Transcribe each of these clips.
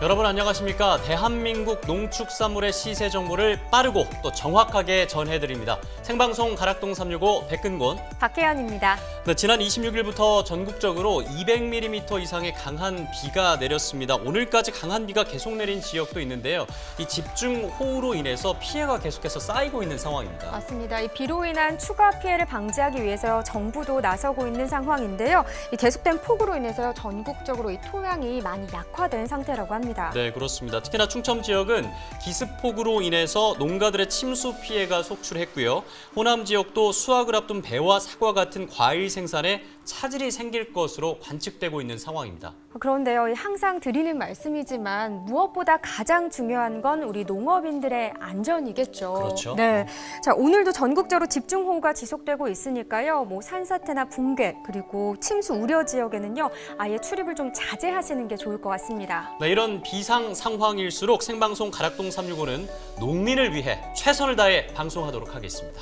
여러분 안녕하십니까? 대한민국 농축산물의 시세 정보를 빠르고 또 정확하게 전해드립니다. 생방송 가락동 365 백근곤, 박혜연입니다. 네, 지난 26일부터 전국적으로 200mm 이상의 강한 비가 내렸습니다. 오늘까지 강한 비가 계속 내린 지역도 있는데요. 이 집중호우로 인해서 피해가 계속해서 쌓이고 있는 상황입니다. 맞습니다. 이 비로 인한 추가 피해를 방지하기 위해서 정부도 나서고 있는 상황인데요. 이 계속된 폭우로 인해서 전국적으로 이 토양이 많이 약화된 상태라고 합니다. 네, 그렇습니다. 특히나 충청 지역은 기습폭우로 인해서 농가들의 침수 피해가 속출했고요. 호남 지역도 수확을 앞둔 배와 사과 같은 과일 생산에 차질이 생길 것으로 관측되고 있는 상황입니다. 그런데요, 항상 드리는 말씀이지만 무엇보다 가장 중요한 건 우리 농업인들의 안전이겠죠. 그렇죠. 네, 자 오늘도 전국적으로 집중호우가 지속되고 있으니까요. 산사태나 붕괴 그리고 침수 우려 지역에는요, 아예 출입을 좀 자제하시는 게 좋을 것 같습니다. 네, 이런 비상 상황일수록 생방송 가락동 365는 농민을 위해 최선을 다해 방송하도록 하겠습니다.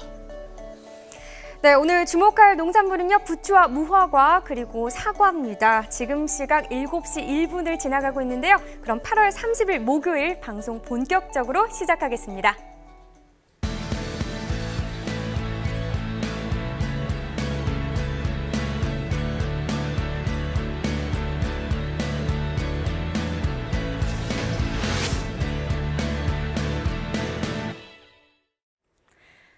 네, 오늘 주목할 농산물은요, 부추와 무화과 그리고 사과입니다. 지금 시각 7시 1분을 지나가고 있는데요. 그럼 8월 30일 목요일 방송 본격적으로 시작하겠습니다.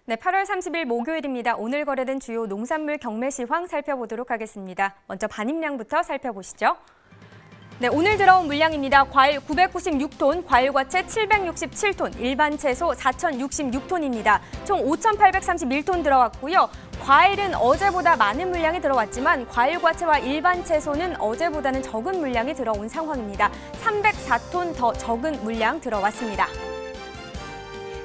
네, 8월 30일 목요일입니다. 오늘 거래된 주요 농산물 경매 시황 살펴보도록 하겠습니다. 먼저 반입량부터 살펴보시죠. 네, 오늘 들어온 물량입니다. 과일 996톤, 과일과채 767톤, 일반 채소 4066톤입니다. 총 5831톤 들어왔고요. 과일은 어제보다 많은 물량이 들어왔지만 과일과채와 일반 채소는 어제보다는 적은 물량이 들어온 상황입니다. 304톤 더 적은 물량 들어왔습니다.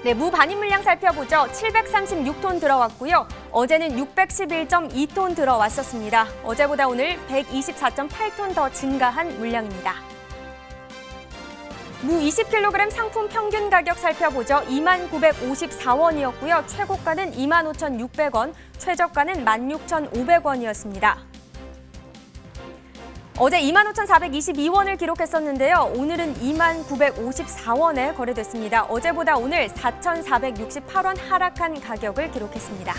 네, 무 반입 물량 살펴보죠. 736톤 들어왔고요. 어제는 611.2톤 들어왔었습니다. 어제보다 오늘 124.8톤 더 증가한 물량입니다. 무 20kg 상품 평균 가격 살펴보죠. 2954원이었고요. 최고가는 25,600원, 최저가는 16,500원이었습니다. 어제 25,422원을 기록했었는데요. 오늘은 2954원에 거래됐습니다. 어제보다 오늘 4,468원 하락한 가격을 기록했습니다.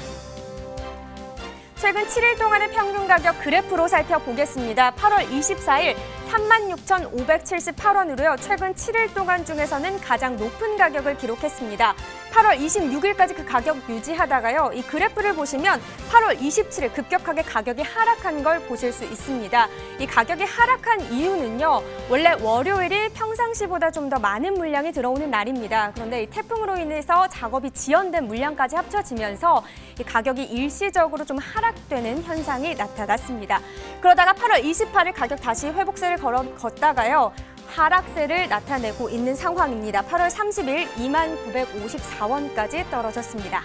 최근 7일 동안의 평균 가격 그래프로 살펴보겠습니다. 8월 24일 36,578원으로요. 최근 7일 동안 중에서는 가장 높은 가격을 기록했습니다. 8월 26일까지 그 가격 유지하다가요. 이 그래프를 보시면 8월 27일 급격하게 가격이 하락한 걸 보실 수 있습니다. 이 가격이 하락한 이유는요. 원래 월요일이 평상시보다 좀 더 많은 물량이 들어오는 날입니다. 그런데 이 태풍으로 인해서 작업이 지연된 물량까지 합쳐지면서 이 가격이 일시적으로 좀 하락되는 현상이 나타났습니다. 그러다가 8월 28일 가격 다시 회복세를 걷다가요. 하락세를 나타내고 있는 상황입니다. 8월 30일 2954원까지 떨어졌습니다.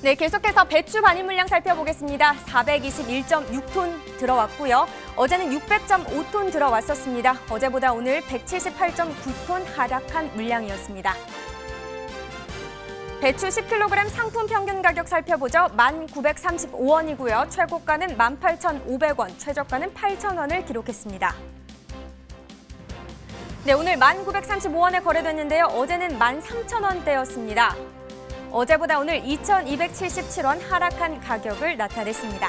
네, 계속해서 배추 반입 물량 살펴보겠습니다. 421.6톤 들어왔고요. 어제는 600.5톤 들어왔었습니다. 어제보다 오늘 178.9톤 하락한 물량이었습니다. 배추 10kg 상품 평균 가격 살펴보죠. 1,935원이고요. 최고가는 18,500원, 최저가는 8,000원을 기록했습니다. 네, 오늘 1,935원에 거래됐는데요. 어제는 13,000원대였습니다. 어제보다 오늘 2,277원 하락한 가격을 나타냈습니다.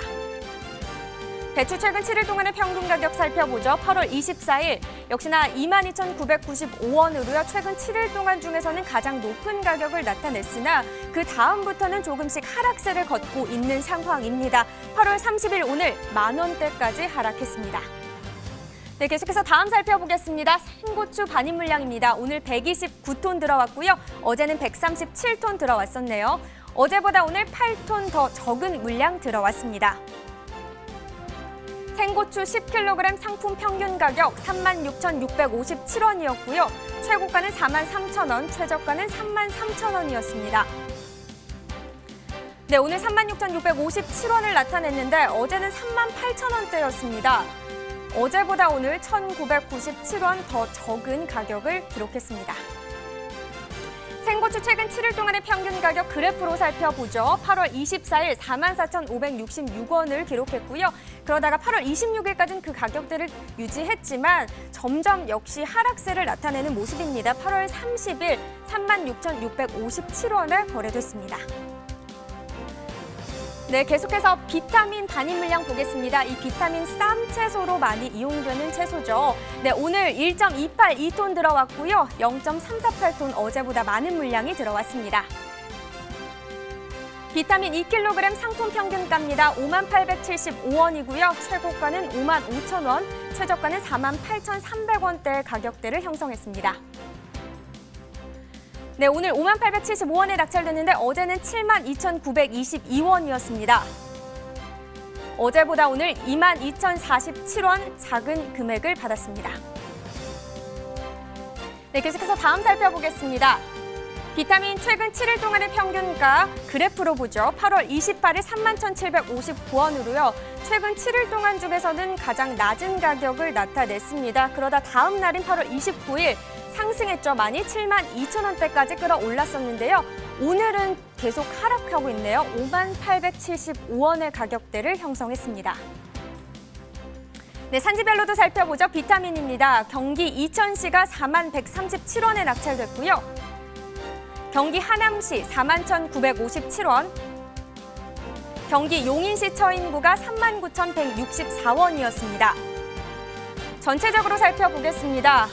배추 최근 7일 동안의 평균 가격 살펴보죠. 8월 24일 역시나 22,995원으로요. 최근 7일 동안 중에서는 가장 높은 가격을 나타냈으나 그 다음부터는 조금씩 하락세를 걷고 있는 상황입니다. 8월 30일 오늘 10,000원대까지 하락했습니다. 네, 계속해서 다음 살펴보겠습니다. 생고추 반입 물량입니다. 오늘 129톤 들어왔고요. 어제는 137톤 들어왔었네요. 어제보다 오늘 8톤 더 적은 물량 들어왔습니다. 생고추 10kg 상품 평균 가격 36,657원이었고요. 최고가는 43,000원, 최저가는 33,000원이었습니다. 네, 오늘 36,657원을 나타냈는데 어제는 38,000원대였습니다. 어제보다 오늘 1,997원 더 적은 가격을 기록했습니다. 생고추 최근 7일 동안의 평균 가격 그래프로 살펴보죠. 8월 24일 44,566원을 기록했고요. 그러다가 8월 26일까지는 그 가격대를 유지했지만 점점 역시 하락세를 나타내는 모습입니다. 8월 30일 36,657원에 거래됐습니다. 네, 계속해서 비타민 반입 물량 보겠습니다. 이 비타민 쌈 채소로 많이 이용되는 채소죠. 네, 오늘 1.282톤 들어왔고요. 0.348톤 어제보다 많은 물량이 들어왔습니다. 비타민 2kg 상품 평균가입니다. 58,875원이고요. 최고가는 55,000원, 최저가는 48,300원대 가격대를 형성했습니다. 네, 오늘 58,875원에 낙찰됐는데 어제는 72,922원이었습니다. 어제보다 오늘 22,047원 작은 금액을 받았습니다. 네, 계속해서 다음 살펴보겠습니다. 비타민 최근 7일 동안의 평균가 그래프로 보죠. 8월 28일 31,759원으로요. 최근 7일 동안 중에서는 가장 낮은 가격을 나타냈습니다. 그러다 다음 날인 8월 29일 상승했죠. 많이 72,000원대까지 끌어올랐었는데요. 오늘은 계속 하락하고 있네요. 58,875원의 가격대를 형성했습니다. 네, 산지별로도 살펴보죠. 비타민입니다. 경기 이천시가 41,137원에 낙찰됐고요. 경기 하남시 41,957원, 경기 용인시 처인구가 39,164원이었습니다. 전체적으로 살펴보겠습니다.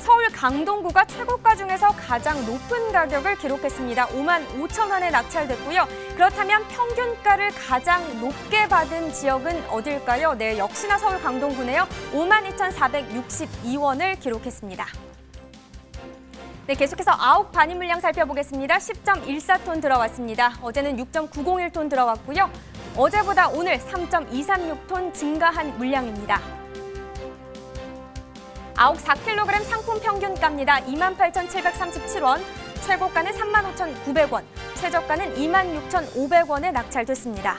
서울 강동구가 최고가 중에서 가장 높은 가격을 기록했습니다. 55,000원에 낙찰됐고요. 그렇다면 평균가를 가장 높게 받은 지역은 어딜까요? 네, 역시나 서울 강동구네요. 52,462원을 기록했습니다. 네, 계속해서 아욱 반입 물량 살펴보겠습니다. 10.14톤 들어왔습니다. 어제는 6.901톤 들어왔고요. 어제보다 오늘 3.236톤 증가한 물량입니다. 아욱 4kg 상품 평균가입니다. 28,737원, 최고가는 35,900원, 최저가는 26,500원에 낙찰됐습니다.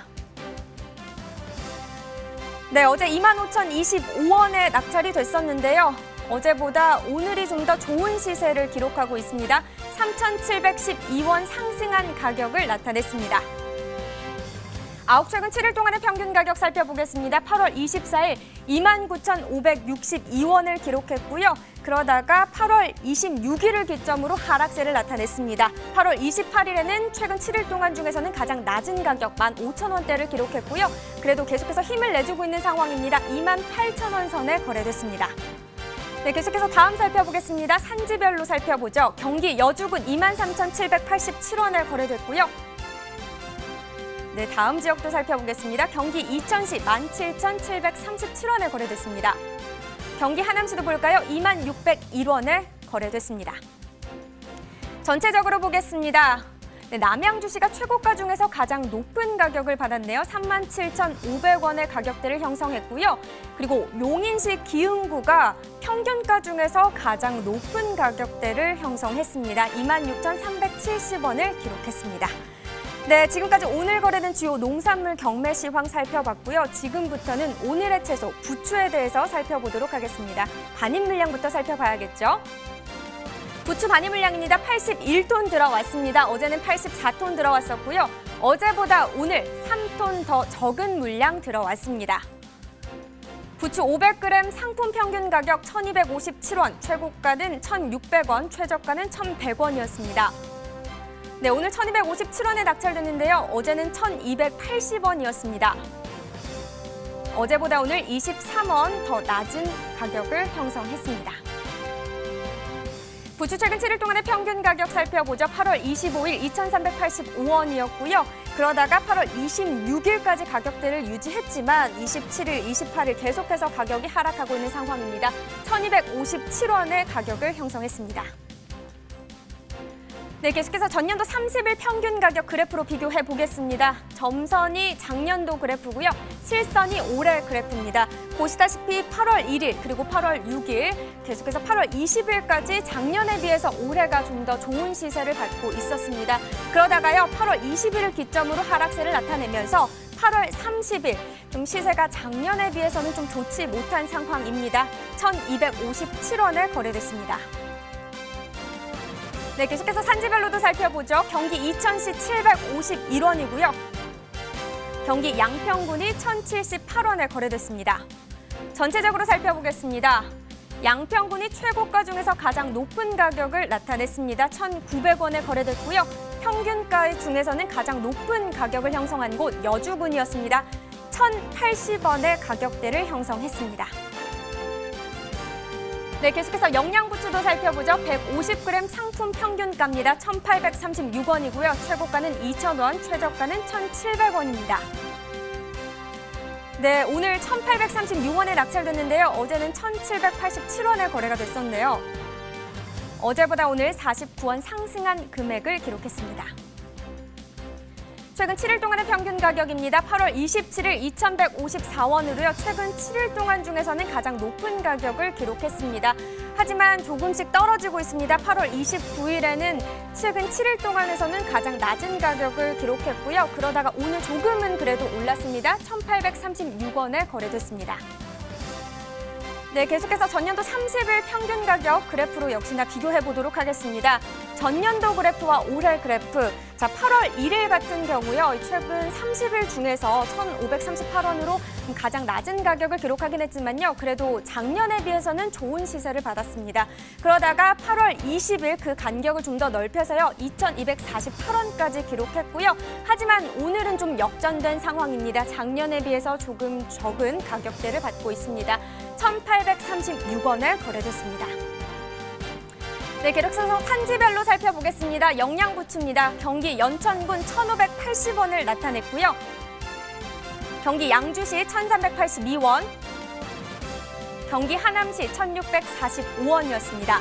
네, 어제 25,025원에 낙찰이 됐었는데요. 어제보다 오늘이 좀 더 좋은 시세를 기록하고 있습니다. 3,712원 상승한 가격을 나타냈습니다. 아욱 최근 7일 동안의 평균 가격 살펴보겠습니다. 8월 24일 29,562원을 기록했고요. 그러다가 8월 26일을 기점으로 하락세를 나타냈습니다. 8월 28일에는 최근 7일 동안 중에서는 가장 낮은 가격 15,000원대를 기록했고요. 그래도 계속해서 힘을 내주고 있는 상황입니다. 28,000원 선에 거래됐습니다. 네, 계속해서 다음 살펴보겠습니다. 산지별로 살펴보죠. 경기 여주군 23,787원에 거래됐고요. 네, 다음 지역도 살펴보겠습니다. 경기 이천시 17,737원에 거래됐습니다. 경기 하남시도 볼까요? 26,101원에 거래됐습니다. 전체적으로 보겠습니다. 네, 남양주시가 최고가 중에서 가장 높은 가격을 받았네요. 37,500원의 가격대를 형성했고요. 그리고 용인시 기흥구가 평균가 중에서 가장 높은 가격대를 형성했습니다. 26,370원을 기록했습니다. 네, 지금까지 오늘 거래된 주요 농산물 경매 시황 살펴봤고요. 지금부터는 오늘의 채소, 부추에 대해서 살펴보도록 하겠습니다. 반입 물량부터 살펴봐야겠죠. 부추 반입 물량입니다. 81톤 들어왔습니다. 어제는 84톤 들어왔었고요. 어제보다 오늘 3톤 더 적은 물량 들어왔습니다. 부추 500g 상품 평균 가격 1,257원, 최고가는 1,600원, 최저가는 1,100원이었습니다. 네, 오늘 1,257원에 낙찰됐는데요. 어제는 1,280원이었습니다. 어제보다 오늘 23원 더 낮은 가격을 형성했습니다. 부추 최근 7일 동안의 평균 가격 살펴보죠. 8월 25일 2,385원이었고요. 그러다가 8월 26일까지 가격대를 유지했지만 27일, 28일 계속해서 가격이 하락하고 있는 상황입니다. 1,257원의 가격을 형성했습니다. 네, 계속해서 전년도 30일 평균 가격 그래프로 비교해 보겠습니다. 점선이 작년도 그래프고요. 실선이 올해 그래프입니다. 보시다시피 8월 1일 그리고 8월 6일 계속해서 8월 20일까지 작년에 비해서 올해가 좀 더 좋은 시세를 갖고 있었습니다. 그러다가요 8월 20일을 기점으로 하락세를 나타내면서 8월 30일 좀 시세가 작년에 비해서는 좀 좋지 못한 상황입니다. 1,257원에 거래됐습니다. 네, 계속해서 산지별로도 살펴보죠. 경기 이천시 751원이고요. 경기 양평군이 1,078원에 거래됐습니다. 전체적으로 살펴보겠습니다. 양평군이 최고가 중에서 가장 높은 가격을 나타냈습니다. 1,900원에 거래됐고요. 평균가 중에서는 가장 높은 가격을 형성한 곳 여주군이었습니다. 1,080원의 가격대를 형성했습니다. 네, 계속해서 영양부추도 살펴보죠. 150g 상품 평균가입니다. 1,836원이고요. 최고가는 2,000원, 최저가는 1,700원입니다. 네, 오늘 1,836원에 낙찰됐는데요. 어제는 1,787원에 거래가 됐었네요. 어제보다 오늘 49원 상승한 금액을 기록했습니다. 최근 7일 동안의 평균 가격입니다. 8월 27일 2,154원으로요. 최근 7일 동안 중에서는 가장 높은 가격을 기록했습니다. 하지만 조금씩 떨어지고 있습니다. 8월 29일에는 최근 7일 동안에서는 가장 낮은 가격을 기록했고요. 그러다가 오늘 조금은 그래도 올랐습니다. 1,836원에 거래됐습니다. 네, 계속해서 전년도 30일 평균 가격 그래프로 역시나 비교해 보도록 하겠습니다. 전년도 그래프와 올해 그래프. 자, 8월 1일 같은 경우요. 최근 30일 중에서 1,538원으로 가장 낮은 가격을 기록하긴 했지만요. 그래도 작년에 비해서는 좋은 시세를 받았습니다. 그러다가 8월 20일 그 간격을 좀 더 넓혀서요. 2,248원까지 기록했고요. 하지만 오늘은 좀 역전된 상황입니다. 작년에 비해서 조금 적은 가격대를 받고 있습니다. 1,836원에 거래됐습니다. 네, 계속해서 산지별로 살펴보겠습니다. 영양부추입니다. 경기 연천군 1,580원을 나타냈고요. 경기 양주시 1,382원, 경기 하남시 1,645원이었습니다.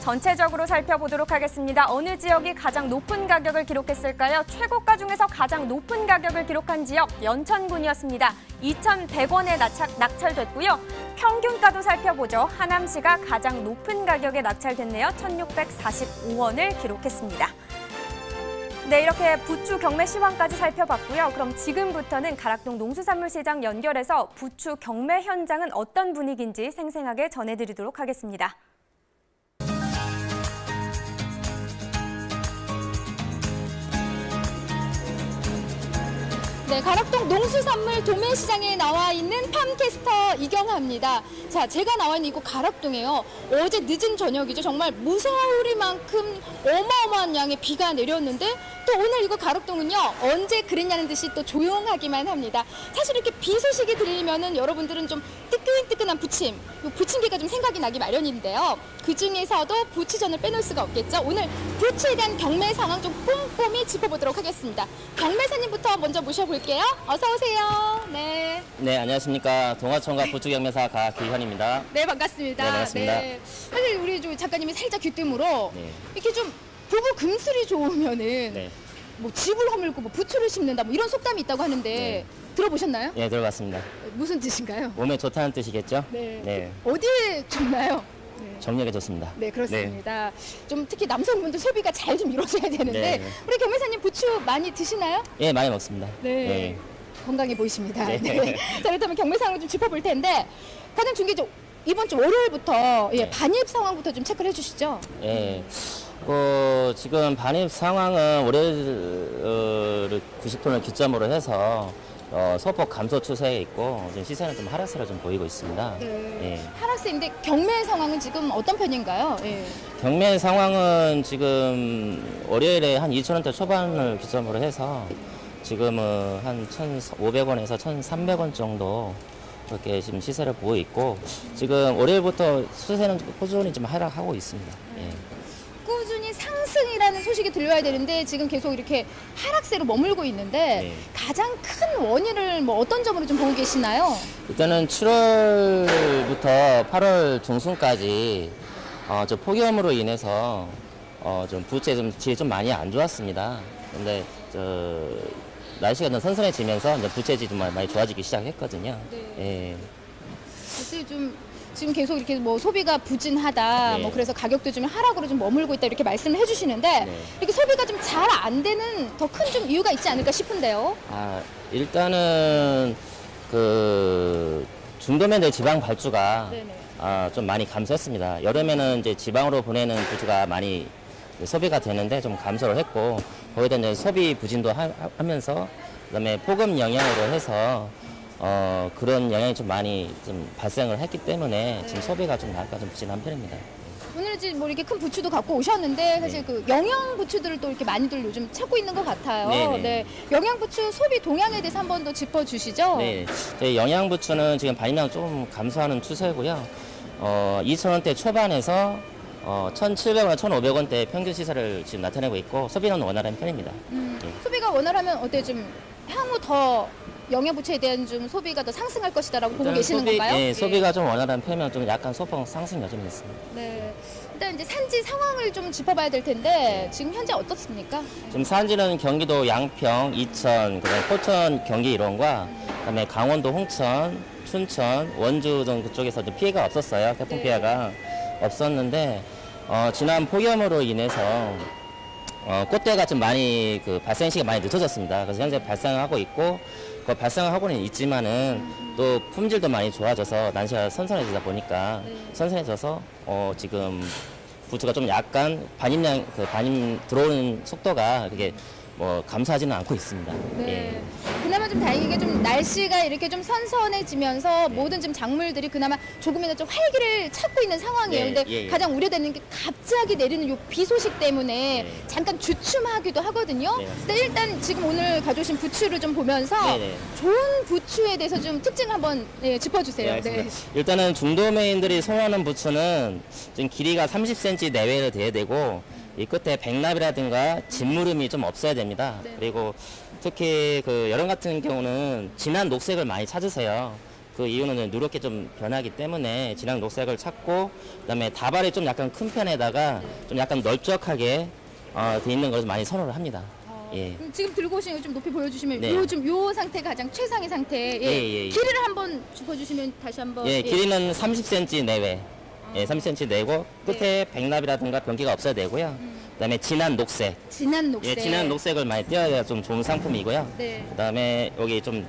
전체적으로 살펴보도록 하겠습니다. 어느 지역이 가장 높은 가격을 기록했을까요? 최고가 중에서 가장 높은 가격을 기록한 지역 연천군이었습니다. 2,100원에 낙찰됐고요. 평균가도 살펴보죠. 하남시가 가장 높은 가격에 낙찰됐네요. 1,645원을 기록했습니다. 네, 이렇게 부추 경매 시황까지 살펴봤고요. 그럼 지금부터는 가락동 농수산물시장 연결해서 부추 경매 현장은 어떤 분위기인지 생생하게 전해드리도록 하겠습니다. 네, 가락동 농수산물 도매시장에 나와 있는 팜캐스터 이경아입니다. 자, 제가 나와 있는 이곳 가락동에요. 어제 늦은 저녁이죠. 정말 무서울이만큼 어마어마한 양의 비가 내렸는데 또 오늘 이곳 가락동은요. 언제 그랬냐는 듯이 또 조용하기만 합니다. 사실 이렇게 비 소식이 들리면은 여러분들은 좀 뜨끈뜨끈한 부침, 부침개가 좀 생각이 나기 마련인데요. 그 중에서도 부추전을 빼놓을 수가 없겠죠. 오늘 부추에 대한 경매 상황 좀 꼼꼼히 짚어보도록 하겠습니다. 경매사님부터 먼저 모셔볼게요. 어서 오세요. 네. 네, 안녕하십니까. 동화청과 부추경매사 가기현입니다. 네, 반갑습니다. 네, 반갑습니다. 네. 사실 우리 조 작가님이 살짝 귀뜸으로 네. 이렇게 좀 부부 금슬이 좋으면은 네. 뭐 집을 허물고 뭐 부추를 심는다 뭐 이런 속담이 있다고 하는데 네. 들어보셨나요? 예, 들어봤습니다. 무슨 뜻인가요? 몸에 좋다는 뜻이겠죠? 네. 네. 어디에 좋나요? 네. 정력에 좋습니다. 네, 그렇습니다. 좀 특히 남성분들 소비가 잘 좀 이루어져야 되는데 네. 우리 경매사님 부추 많이 드시나요? 예, 많이 먹습니다. 네. 건강해 보이십니다. 네. 네. 자, 그렇다면 경매 상황을 좀 짚어볼 텐데 가장 중요한 이번 주 월요일부터 네. 반입 상황부터 좀 체크를 해주시죠. 예. 지금 반입 상황은 월요일 90톤을 기점으로 해서 소폭 감소 추세에 있고 지금 시세는 좀 하락세를 좀 보이고 있습니다. 네. 예. 하락세인데 경매 상황은 지금 어떤 편인가요? 예. 경매 상황은 지금 월요일에 한 2,000원대 초반을 기점으로 해서 지금은 한 1,500원에서 1,300원 정도 그렇게 지금 시세를 보고 있고 지금 월요일부터 시세는 꾸준히 좀 하락하고 있습니다. 예. 꾸준히 상승이라는 소식이 들려야 되는데 지금 계속 이렇게 하락세로 머물고 있는데 네. 가장 큰 원인을 뭐 어떤 점으로 좀 보고 계시나요? 일단은 7월부터 8월 중순까지 좀 폭염으로 인해서 좀 부채 좀 질이 좀 많이 안 좋았습니다. 근데 날씨가 좀 선선해지면서 이제 부채질이 좀 많이 좋아지기 시작했거든요. 네. 예. 그래서 좀 지금 계속 이렇게 뭐 소비가 부진하다, 네. 뭐 그래서 가격도 좀 하락으로 좀 머물고 있다 이렇게 말씀을 해주시는데 네. 이렇게 소비가 좀 잘 안 되는 더 큰 좀 이유가 있지 않을까 싶은데요. 일단은 중도면적 지방 발주가 네네. 좀 많이 감소했습니다. 여름에는 이제 지방으로 보내는 부추가 많이 소비가 되는데 좀 감소를 했고, 거기다 이제 소비 부진도 하면서 그다음에 폭염 영향으로 해서 그런 영향이 좀 많이 좀 발생을 했기 때문에 지금 소비가 좀 약간 좀 부진한 편입니다. 오늘 지금 뭐 이렇게 큰 부추도 갖고 오셨는데 사실 네. 그 영양 부추들을 또 이렇게 많이들 요즘 찾고 있는 것 같아요. 네네. 네. 영양 부추 소비 동향에 대해서 한 번 더 짚어주시죠. 네, 저희 영양부추는 지금 반입량 좀 감소하는 추세고요. 2,000원대 초반에서 1,700원, 1,500원대 평균 시세를 지금 나타내고 있고 소비는 원활한 편입니다. 예. 소비가 원활하면 어때 좀 향후 더 영양 부추에 대한 좀 소비가 더 상승할 것이다라고 보고 계시는 건가요? 예, 소비가 좀 원활한 편이면 좀 약간 소폭 상승 여전히 있습니다. 네. 일단 이제 산지 상황을 좀 짚어봐야 될 텐데 지금 현재 어떻습니까? 지금 산지는 경기도 양평, 이천, 그다음에 포천 경기 일원과 그다음에 강원도 홍천, 춘천, 원주 등 그쪽에서 좀 피해가 없었어요. 태풍 네. 피해가 없었는데 지난 폭염으로 인해서 꽃대가 좀 많이 발생 시기가 많이 늦어졌습니다. 그래서 현재 발생하고 있고 발생하고는 있지만은 또 품질도 많이 좋아져서 날씨가 선선해지다 보니까 선선해져서 지금 부추가 좀 약간 반입 들어오는 속도가 그게 뭐 감소하지는 않고 있습니다. 네. 예. 그나마 좀 다행이게 좀 날씨가 이렇게 좀 선선해지면서 모든 좀 작물들이 그나마 조금이나마 좀 활기를 찾고 있는 상황이에요. 네, 근데 예, 예. 가장 우려되는 게 갑자기 내리는 요 비 소식 때문에 네. 잠깐 주춤하기도 하거든요. 네, 맞습니다. 근데 일단 지금 오늘 가져오신 부추를 좀 보면서 네, 네. 좋은 부추에 대해서 좀 특징 한번 짚어주세요. 알겠습니다. 일단은 중도매인들이 선호하는 부추는 좀 길이가 30cm 내외로 돼야 되고 이 끝에 백납이라든가 짓무름이 좀 없어야 됩니다. 네. 그리고 특히 여름 같은 경우는 진한 녹색을 많이 찾으세요. 그 이유는 누렇게 좀 변하기 때문에 진한 녹색을 찾고 그다음에 다발이 좀 약간 큰 편에다가 좀 약간 널쩍하게 돼 있는 걸 많이 선호를 합니다. 예. 지금 들고 오신 거 좀 높이 보여주시면 네. 요즘 요 상태가 가장 최상의 상태. 예. 길이를 한번 짚어주시면 다시 한번. 예, 길이는 30cm 내외. 예, 30cm 내고 끝에 백납이라든가 변기가 없어야 되고요. 그다음에 진한 녹색. 진한 녹색. 예, 진한 녹색을 많이 띄어야 좀 좋은 상품이고요. 네. 그다음에 여기 좀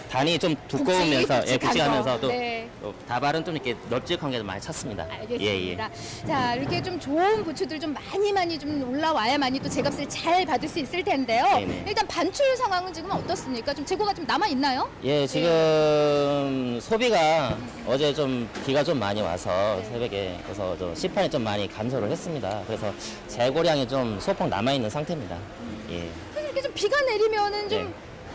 단이 좀 두꺼우면서 굵직하면서 또 네. 또 다발은 좀 이렇게 널찍한 게 많이 찾습니다. 알겠습니다. 자, 이렇게 좀 좋은 부추들 좀 많이 좀 올라와야만이 또 제값을 잘 받을 수 있을 텐데요. 네네. 일단 반출 상황은 지금 어떻습니까? 좀 재고가 좀 남아 있나요? 예, 지금 소비가 어제 좀 비가 좀 많이 와서 새벽에 그래서 시판이 좀 많이 감소를 했습니다. 그래서 재고량이 좀 소폭 남아 있는 상태입니다. 예. 사실 이렇게 좀 비가 내리면은 좀 네.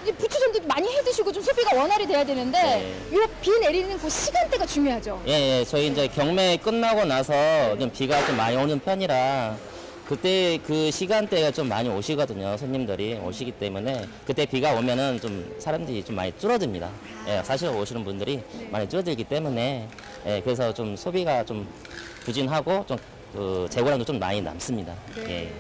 이 부추 좀 많이 해 드시고 좀 소비가 원활히 돼야 되는데 네. 요 비 내리는 그 시간대가 중요하죠. 예, 저희 이제 경매 끝나고 나서 좀 비가 좀 많이 오는 편이라 그때 그 시간대가 좀 많이 오시거든요. 손님들이 오시기 때문에 그때 비가 오면은 좀 사람들이 좀 많이 줄어듭니다. 예, 사실 오시는 분들이 많이 줄어들기 때문에 예, 그래서 좀 소비가 좀 부진하고 좀 재고량도 좀 많이 남습니다. 예.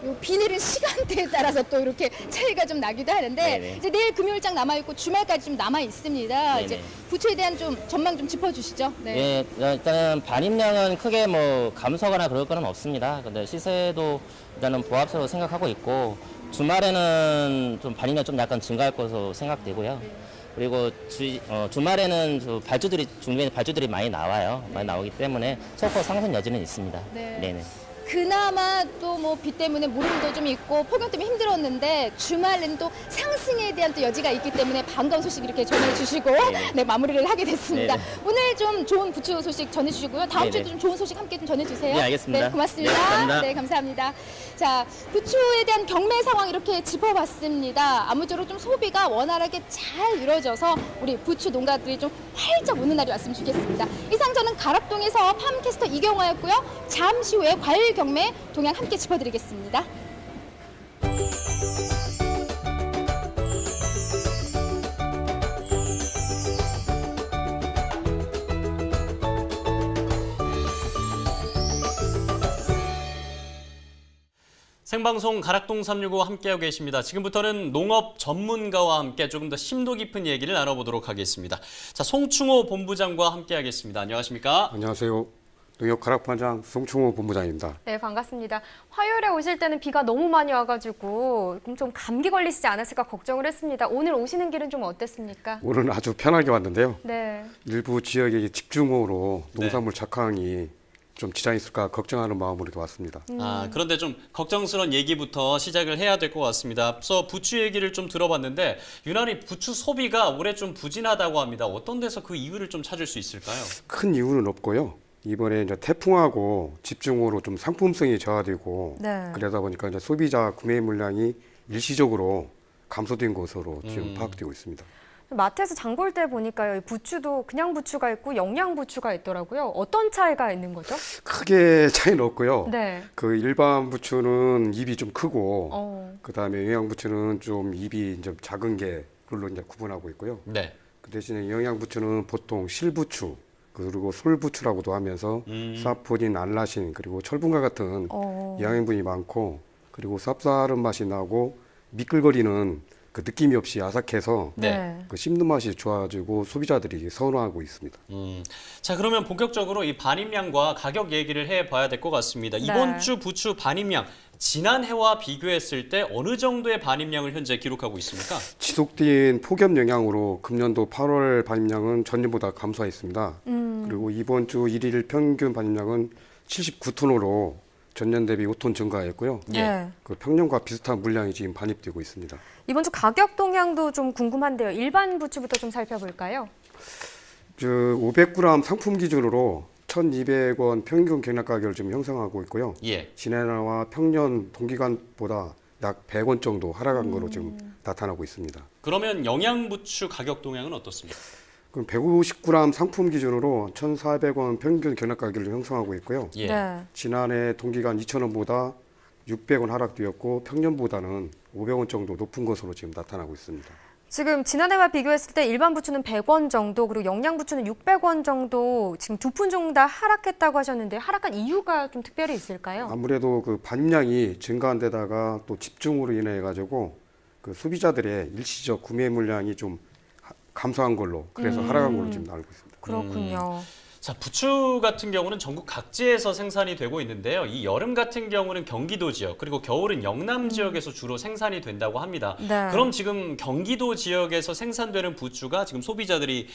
요 비 내린 시간대에 따라서 또 이렇게 차이가 좀 나기도 하는데 네네. 이제 내일 금요일장 남아 있고 주말까지 좀 남아 있습니다. 네네. 이제 부추에 대한 좀 전망 좀 짚어주시죠. 네. 예, 일단은 반입량은 크게 뭐 감소하거나 그럴 거는 없습니다. 근데 시세도 일단은 보합세로 생각하고 있고 주말에는 좀 반입량 좀 약간 증가할 것으로 생각되고요. 그리고 주말에는 중간에 발주들이 많이 나와요. 많이 나오기 때문에 소폭 상승 여지는 있습니다. 네. 네네. 그나마 또 뭐 비 때문에 무름도 좀 있고 폭염 때문에 힘들었는데 주말에는 또 상승에 대한 또 여지가 있기 때문에 반가운 소식 이렇게 전해주시고 네, 마무리를 하게 됐습니다. 네네. 오늘 좀 좋은 부추 소식 전해주시고요. 다음 네네. 주에도 좀 좋은 소식 함께 좀 전해주세요. 네, 알겠습니다. 네, 고맙습니다. 네, 감사합니다. 네, 감사합니다. 자, 부추에 대한 경매 상황 이렇게 짚어봤습니다. 아무쪼록 좀 소비가 원활하게 잘 이루어져서 우리 부추 농가들이 좀 활짝 오는 날이 왔으면 좋겠습니다. 이상 저는 가락동에서 팜캐스터 이경화였고요. 잠시 후에 과일 경매 동향 함께 짚어드리겠습니다. 생방송 가락동 365 함께하고 계십니다. 지금부터는 농업 전문가와 함께 조금 더 심도 깊은 얘기를 나눠보도록 하겠습니다. 자, 송충호 본부장과 함께하겠습니다. 안녕하십니까? 안녕하세요. 농협가락반장 송충호 본부장입니다. 네, 반갑습니다. 화요일에 오실 때는 비가 너무 많이 와가지고 좀 감기 걸리시지 않았을까 걱정을 했습니다. 오늘 오시는 길은 좀 어땠습니까? 오늘은 아주 편하게 왔는데요. 네. 일부 지역의 집중호우로 네. 농산물 작황이 좀 지장이 있을까 걱정하는 마음으로 왔습니다. 그런데 좀 걱정스러운 얘기부터 시작을 해야 될 것 같습니다. 앞서 부추 얘기를 좀 들어봤는데 유난히 부추 소비가 올해 좀 부진하다고 합니다. 어떤 데서 그 이유를 좀 찾을 수 있을까요? 큰 이유는 없고요. 이번에 이제 태풍하고 집중호우로 좀 상품성이 저하되고 네. 그러다 보니까 이제 소비자 구매 물량이 일시적으로 감소된 것으로 지금 파악되고 있습니다. 마트에서 장 볼 때 보니까요, 이 부추도 그냥 부추가 있고 영양 부추가 있더라고요. 어떤 차이가 있는 거죠? 크게 차이는 없고요. 네. 그 일반 부추는 입이 좀 크고 그다음에 영양 부추는 좀 입이 좀 작은 게 그걸로 이제 구분하고 있고요. 네. 그 대신에 영양 부추는 보통 실부추 그리고 솔부추라고도 하면서 사포닌, 알라신 그리고 철분과 같은 영양분이 많고 그리고 쌉싸름 맛이 나고 미끌거리는 그 느낌이 없이 아삭해서 네. 그 씹는 맛이 좋아지고 소비자들이 선호하고 있습니다. 자, 그러면 본격적으로 이 반입량과 가격 얘기를 해봐야 될 것 같습니다. 이번 네. 주 부추 반입량, 지난해와 비교했을 때 어느 정도의 반입량을 현재 기록하고 있습니까? 지속된 폭염 영향으로 금년도 8월 반입량은 전년보다 감소했습니다. 그리고 이번 주 1일 평균 반입량은 79톤으로 전년 대비 5톤 증가했고요. 네. 그 평년과 비슷한 물량이 지금 반입되고 있습니다. 이번 주 가격 동향도 좀 궁금한데요. 일반 부추부터 좀 살펴볼까요? 500g 상품 기준으로 1,200원 평균 경락 가격을 지금 형성하고 있고요. 예. 지난해와 평년 동기간보다 약 100원 정도 하락한 것으로 지금 나타나고 있습니다. 그러면 영양 부추 가격 동향은 어떻습니까? 그럼 150g 상품 기준으로 1,400원 평균 경락 가격을 형성하고 있고요. 예. 네. 지난해 동기간 2,000원보다 600원 하락되었고 평년보다는 500원 정도 높은 것으로 지금 나타나고 있습니다. 지금 지난해와 비교했을 때 일반 부추는 100원 정도, 그리고 영양 부추는 600원 정도 지금 두 푼 정도 다 하락했다고 하셨는데 하락한 이유가 좀 특별히 있을까요? 아무래도 그 반입량이 증가한 데다가 또 집중으로 인해 가지고 그 소비자들의 일시적 구매 물량이 좀 감소한 걸로 그래서 하락한 걸로 지금 알고 있습니다. 그렇군요. 자, 부추 같은 경우는 전국 각지에서 생산이 되고 있는데요. 이 여름 같은 경우는 경기도 지역, 그리고 겨울은 영남 지역에서 주로 생산이 된다고 합니다. 네. 그럼 지금 경기도 지역에서 생산되는 부추가 지금 소비자들이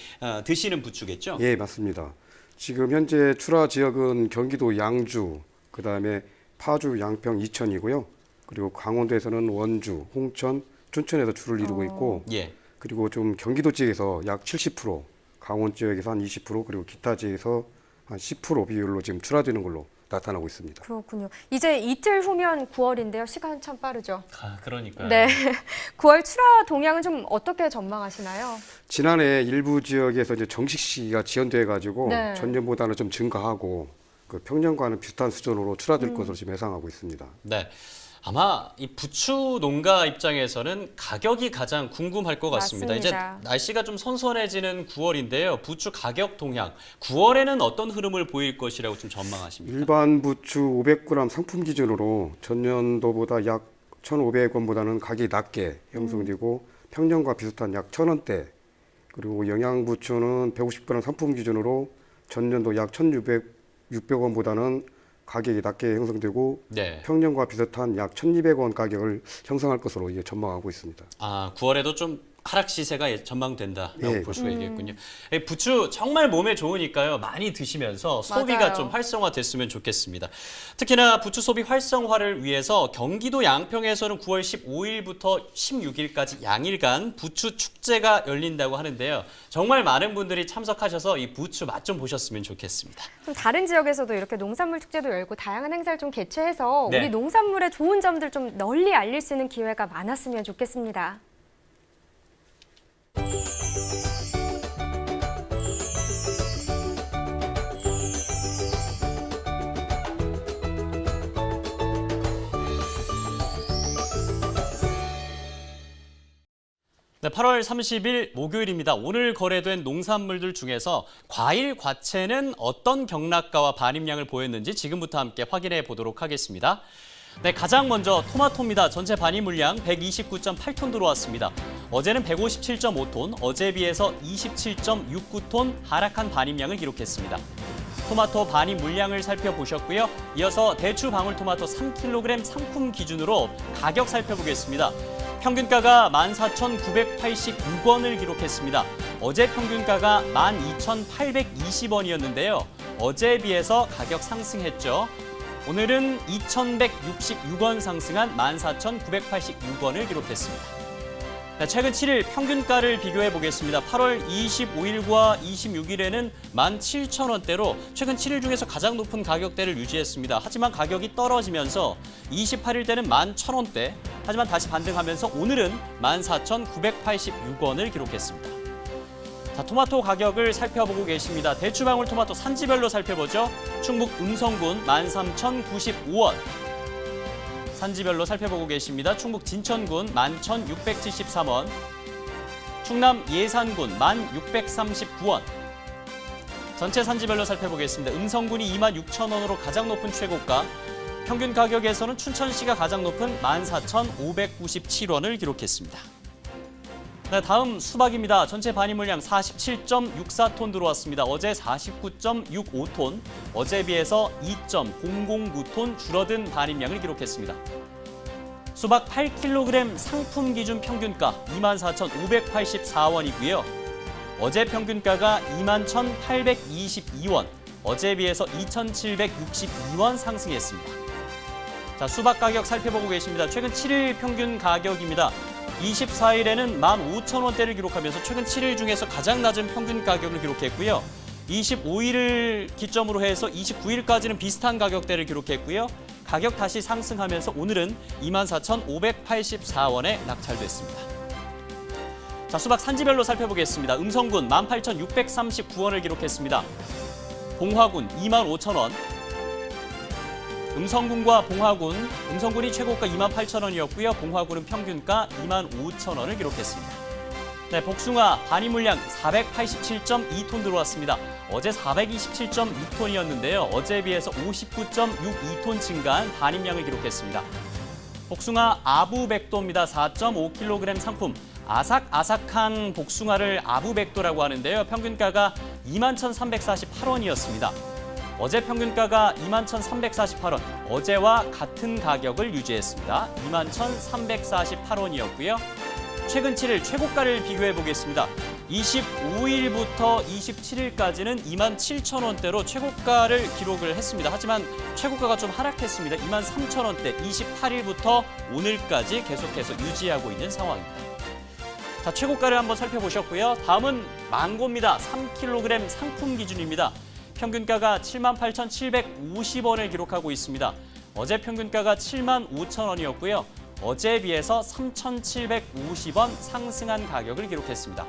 드시는 부추겠죠? 예, 맞습니다. 지금 현재 출하 지역은 경기도 양주, 그다음에 파주, 양평, 이천이고요. 그리고 강원도에서는 원주, 홍천, 춘천에서 주를 이루고 있고 예. 그리고 좀 경기도 지역에서 약 70%, 강원 지역에서 한 20%, 그리고 기타 지역에서 한 10% 비율로 지금 출하되는 걸로 나타나고 있습니다. 그렇군요. 이제 이틀 후면 9월인데요. 시간 참 빠르죠. 그러니까요. 네. 9월 출하 동향은 좀 어떻게 전망하시나요? 지난해 일부 지역에서 이제 정식 시기가 지연돼 가지고 네. 전년보다는 좀 증가하고 그 평년과는 비슷한 수준으로 출하될 것으로 지금 예상하고 있습니다. 네. 아마 이 부추 농가 입장에서는 가격이 가장 궁금할 것 같습니다. 맞습니다. 이제 날씨가 좀 선선해지는 9월인데요. 부추 가격 동향, 9월에는 어떤 흐름을 보일 것이라고 좀 전망하십니까? 일반 부추 500g 상품 기준으로 전년도보다 약 1,500원보다는 가격이 낮게 형성되고 평년과 비슷한 약 1,000원대 그리고 영양 부추는 150g 상품 기준으로 전년도 약 1,600원보다는 가격이 낮게 형성되고 네. 평년과 비슷한 약 1,200원 가격을 형성할 것으로 이제 전망하고 있습니다. 9월에도 좀 하락 시세가 전망된다라고 예. 볼 수가 있겠군요. 부추 정말 몸에 좋으니까요. 많이 드시면서 소비가 맞아요. 좀 활성화됐으면 좋겠습니다. 특히나 부추 소비 활성화를 위해서 경기도 양평에서는 9월 15일부터 16일까지 양일간 부추 축제가 열린다고 하는데요. 정말 많은 분들이 참석하셔서 이 부추 맛 좀 보셨으면 좋겠습니다. 좀 다른 지역에서도 이렇게 농산물 축제도 열고 다양한 행사를 좀 개최해서 네. 우리 농산물의 좋은 점들 좀 널리 알릴 수 있는 기회가 많았으면 좋겠습니다. 네, 8월 30일 목요일입니다. 오늘 거래된 농산물들 중에서 과일, 과채는 어떤 경락가와 반입량을 보였는지 지금부터 함께 확인해 보도록 하겠습니다. 네, 가장 먼저 토마토입니다. 전체 반입 물량 129.8톤 들어왔습니다. 어제는 157.5톤, 어제 비해서 27.69톤 하락한 반입량을 기록했습니다. 토마토 반입 물량을 살펴보셨고요. 이어서 대추 방울토마토 3kg 상품 기준으로 가격 살펴보겠습니다. 평균가가 14,986원을 기록했습니다. 어제 평균가가 12,820원이었는데요. 어제에 비해서 가격 상승했죠. 오늘은 2,166원 상승한 14,986원을 기록했습니다. 최근 7일 평균가를 비교해 보겠습니다. 8월 25일과 26일에는 17,000원대로 최근 7일 중에서 가장 높은 가격대를 유지했습니다. 하지만 가격이 떨어지면서 28일 때는 11,000원대, 하지만 다시 반등하면서 오늘은 14,986원을 기록했습니다. 자, 토마토 가격을 살펴보고 계십니다. 대추방울토마토 산지별로 살펴보죠. 충북 음성군 13,095원. 산지별로 살펴보고 계십니다. 충북 진천군 11,673원, 충남 예산군 1,639원. 전체 산지별로 살펴보겠습니다. 음성군이 26,000원으로 가장 높은 최고가, 평균 가격에서는 춘천시가 가장 높은 14,597원을 기록했습니다. 네, 다음 수박입니다. 전체 반입 물량 47.64톤 들어왔습니다. 어제 49.65톤, 어제에 비해서 2.009톤 줄어든 반입량을 기록했습니다. 수박 8kg 상품 기준 평균가 24,584원이고요. 어제 평균가가 21,822원, 어제에 비해서 2,762원 상승했습니다. 자, 수박 가격 살펴보고 계십니다. 최근 7일 평균 가격입니다. 24일에는 15,000원대를 기록하면서 최근 7일 중에서 가장 낮은 평균 가격을 기록했고요. 25일을 기점으로 해서 29일까지는 비슷한 가격대를 기록했고요. 가격 다시 상승하면서 오늘은 24,584원에 낙찰됐습니다. 자, 수박 산지별로 살펴보겠습니다. 음성군 18,639원을 기록했습니다. 봉화군 25,000원. 음성군과 봉화군, 음성군이 최고가 28,000원이었고요. 봉화군은 평균가 25,000원을 기록했습니다. 네, 복숭아 반입 물량 487.2톤 들어왔습니다. 어제 427.6톤이었는데요. 어제에 비해서 59.62톤 증가한 반입량을 기록했습니다. 복숭아 아부백도입니다. 4.5kg 상품. 아삭아삭한 복숭아를 아부백도라고 하는데요. 평균가가 21,348원이었습니다. 어제 평균가가 21,348원, 어제와 같은 가격을 유지했습니다. 21,348원이었고요. 최근 7일 최고가를 비교해 보겠습니다. 25일부터 27일까지는 27,000원대로 최고가를 기록을 했습니다. 하지만 최고가가 좀 하락했습니다. 23,000원대, 28일부터 오늘까지 계속해서 유지하고 있는 상황입니다. 자, 최고가를 한번 살펴보셨고요. 다음은 망고입니다. 3kg 상품 기준입니다. 평균가가 78,750원을 기록하고 있습니다. 어제 평균가가 75,000원이었고요. 어제에 비해서 3,750원 상승한 가격을 기록했습니다.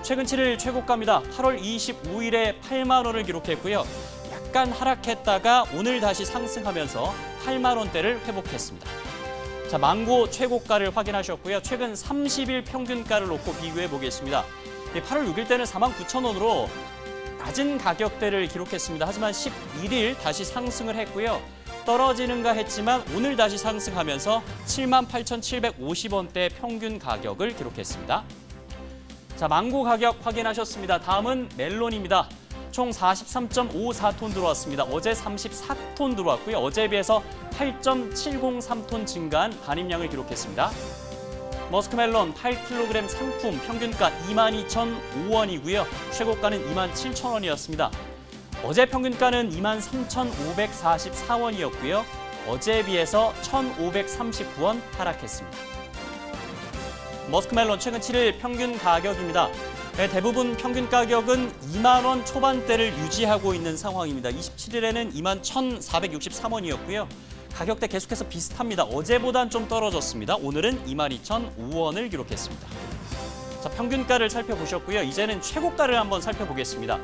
최근 7일 최고가입니다. 8월 25일에 8만 원을 기록했고요. 약간 하락했다가 오늘 다시 상승하면서 8만 원대를 회복했습니다. 자, 망고 최고가를 확인하셨고요. 최근 30일 평균가를 놓고 비교해 보겠습니다. 8월 6일 때는 49,000원으로 낮은 가격대를 기록했습니다. 하지만 11일 다시 상승을 했고요. 떨어지는가 했지만 오늘 다시 상승하면서 78,750원대 평균 가격을 기록했습니다. 자, 망고 가격 확인하셨습니다. 다음은 멜론입니다. 총 43.54톤 들어왔습니다. 어제 34톤 들어왔고요. 어제에 비해서 8.703톤 증가한 반입량을 기록했습니다. 머스크멜론 8kg 상품 평균가 22,005원이고요. 최고가는 27,000원이었습니다. 어제 평균가는 23,544원이었고요. 어제에 비해서 1,539원 하락했습니다. 머스크멜론 최근 7일 평균 가격입니다. 네, 대부분 평균 가격은 2만 원 초반대를 유지하고 있는 상황입니다. 27일에는 21,463원이었고요. 가격대 계속해서 비슷합니다. 어제보단 좀 떨어졌습니다. 오늘은 22,005원을 기록했습니다. 자, 평균가를 살펴보셨고요. 이제는 최고가를 한번 살펴보겠습니다.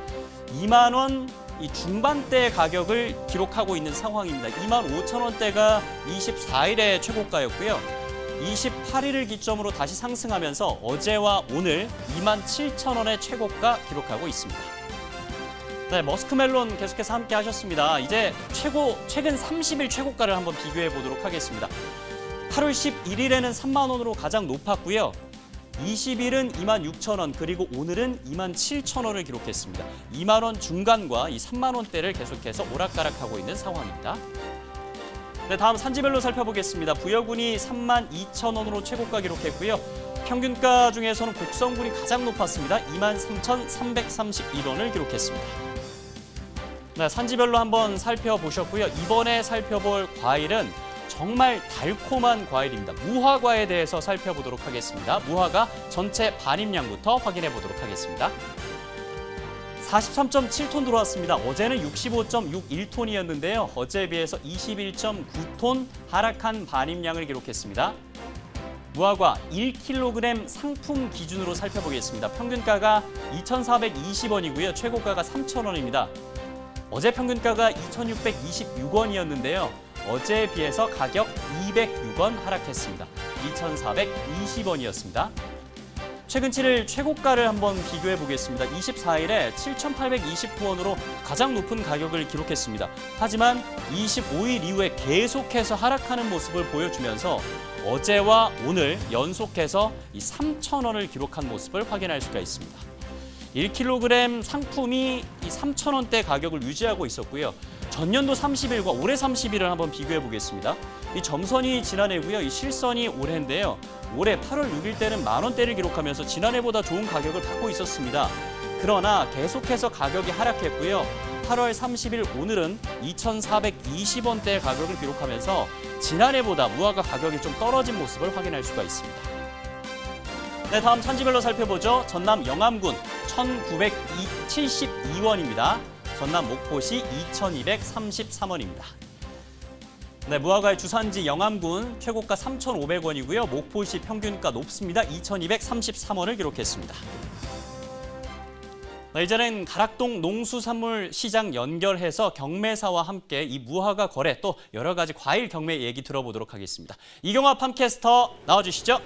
2만 원 중반대 가격을 기록하고 있는 상황입니다. 25,000원대가 24일의 최고가였고요. 28일을 기점으로 다시 상승하면서 어제와 오늘 27,000원의 최고가 기록하고 있습니다. 네, 머스크멜론 계속해서 함께 하셨습니다. 이제 최근 30일 최고가를 한번 비교해 보도록 하겠습니다. 8월 11일에는 3만 원으로 가장 높았고요. 20일은 26,000원, 그리고 오늘은 27,000원을 기록했습니다. 2만 원 중간과 이 3만 원대를 계속해서 오락가락하고 있는 상황입니다. 네, 다음 산지별로 살펴보겠습니다. 부여군이 32,000원으로 최고가 기록했고요. 평균가 중에서는 곡성군이 가장 높았습니다. 23,331원을 기록했습니다. 네, 산지별로 한번 살펴보셨고요. 이번에 살펴볼 과일은 정말 달콤한 과일입니다. 무화과에 대해서 살펴보도록 하겠습니다. 무화과 전체 반입량부터 확인해 보도록 하겠습니다. 43.7톤 들어왔습니다. 어제는 65.61톤이었는데요. 어제에 비해서 21.9톤 하락한 반입량을 기록했습니다. 무화과 1kg 상품 기준으로 살펴보겠습니다. 평균가가 2,420원이고요. 최고가가 3,000원입니다. 어제 평균가가 2,626원이었는데요. 어제에 비해서 가격 206원 하락했습니다. 2,420원이었습니다. 최근 7일 최고가를 한번 비교해 보겠습니다. 24일에 7,829원으로 가장 높은 가격을 기록했습니다. 하지만 25일 이후에 계속해서 하락하는 모습을 보여주면서 어제와 오늘 연속해서 이 3,000원을 기록한 모습을 확인할 수가 있습니다. 1kg 상품이 이 3,000원대 가격을 유지하고 있었고요. 전년도 30일과 올해 30일을 한번 비교해 보겠습니다. 이 점선이 지난해고요. 이 실선이 올해인데요. 올해 8월 6일 때는 만 원대를 기록하면서 지난해보다 좋은 가격을 받고 있었습니다. 그러나 계속해서 가격이 하락했고요. 8월 30일 오늘은 2,420원대 가격을 기록하면서 지난해보다 무화과 가격이 좀 떨어진 모습을 확인할 수가 있습니다. 네, 다음 산지별로 살펴보죠. 전남 영암군 1,972원입니다. 전남 목포시 2,233원입니다. 네, 무화과의 주산지 영암군 최고가 3,500원이고요. 목포시 평균가 높습니다. 2,233원을 기록했습니다. 네, 이제는 가락동 농수산물 시장 연결해서 경매사와 함께 이 무화과 거래 또 여러 가지 과일 경매 얘기 들어보도록 하겠습니다. 이경화 팜캐스터 나와주시죠.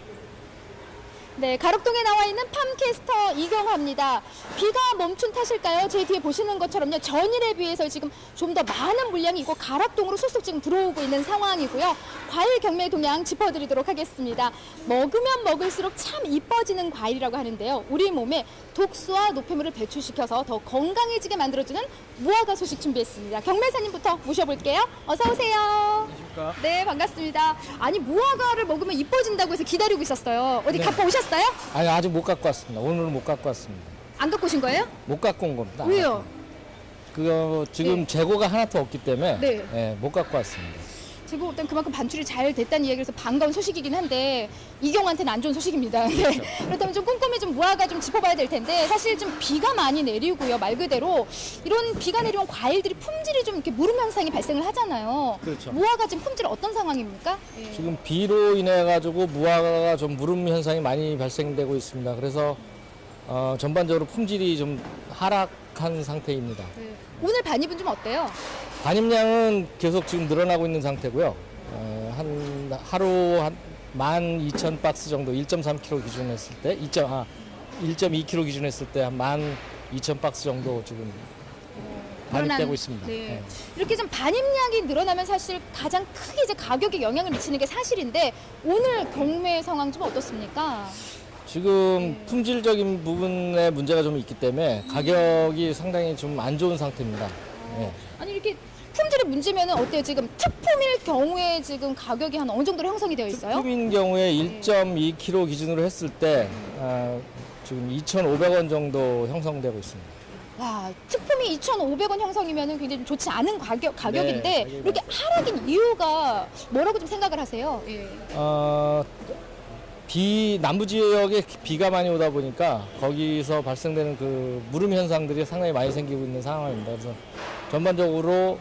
네, 가락동에 나와 있는 팜캐스터 이경화입니다. 비가 멈춘 탓일까요? 제 뒤에 보시는 것처럼요. 전일에 비해서 지금 좀 더 많은 물량이 이곳 가락동으로 쑥쑥 지금 들어오고 있는 상황이고요. 과일 경매 동향 짚어드리도록 하겠습니다. 먹으면 먹을수록 참 이뻐지는 과일이라고 하는데요. 우리 몸에 독소와 노폐물을 배출시켜서 더 건강해지게 만들어주는 무화과 소식 준비했습니다. 경매사님부터 모셔볼게요. 어서 오세요. 안녕하십니까? 네, 반갑습니다. 아니, 무화과를 먹으면 이뻐진다고 해서 기다리고 있었어요. 어디 네. 갖고 오셨어요? 아니 아직 못 갖고 왔습니다. 오늘은 못 갖고 왔습니다. 안 갖고 오신 거예요? 못 갖고 온 겁니다. 왜요? 그거 지금 네. 재고가 하나도 없기 때문에 네. 못 갖고 왔습니다. 지금 일단 그만큼 반출이 잘 됐다는 이야기라서 반가운 소식이긴 한데 이경한테는 안 좋은 소식입니다. 네. 그렇다면 좀 꼼꼼히 좀 무화과 좀 짚어봐야 될 텐데 사실 좀 비가 많이 내리고요. 말 그대로 이런 비가 내리면 과일들이 품질이 좀 이렇게 무름 현상이 발생을 하잖아요. 그렇죠. 무화과 지금 품질 어떤 상황입니까? 예. 지금 비로 인해 가지고 무화과가 좀 무름 현상이 많이 발생되고 있습니다. 그래서 전반적으로 품질이 좀 하락한 상태입니다. 네. 오늘 반입은 좀 어때요? 반입량은 계속 지금 늘어나고 있는 상태고요. 하루 한 12,000박스 정도 1.3kg 기준 했을 때 1.2kg 기준 했을 때 한 12,000박스 정도 지금 반입되고 있습니다. 네. 네. 이렇게 좀 반입량이 늘어나면 사실 가장 크게 이제 가격에 영향을 미치는 게 사실인데 오늘 경매 상황 좀 어떻습니까? 지금 품질적인 부분에 문제가 좀 있기 때문에 가격이 상당히 좀 안 좋은 상태입니다. 네. 아니 이렇게 품질의 문제면은 어때요? 지금 특품일 경우에 지금 가격이 한 어느 정도로 형성이 되어 있어요? 특품인 경우에 1.2kg 기준으로 했을 때 지금 2,500원 정도 형성되고 있습니다. 와, 특품이 2,500원 형성이면은 굉장히 좀 좋지 않은 가격인데 네, 가격이 이렇게 하락인 이유가 뭐라고 좀 생각을 하세요? 예. 남부 지역에 비가 많이 오다 보니까 거기서 발생되는 그 무름 현상들이 상당히 많이 생기고 있는 상황입니다. 그래서 전반적으로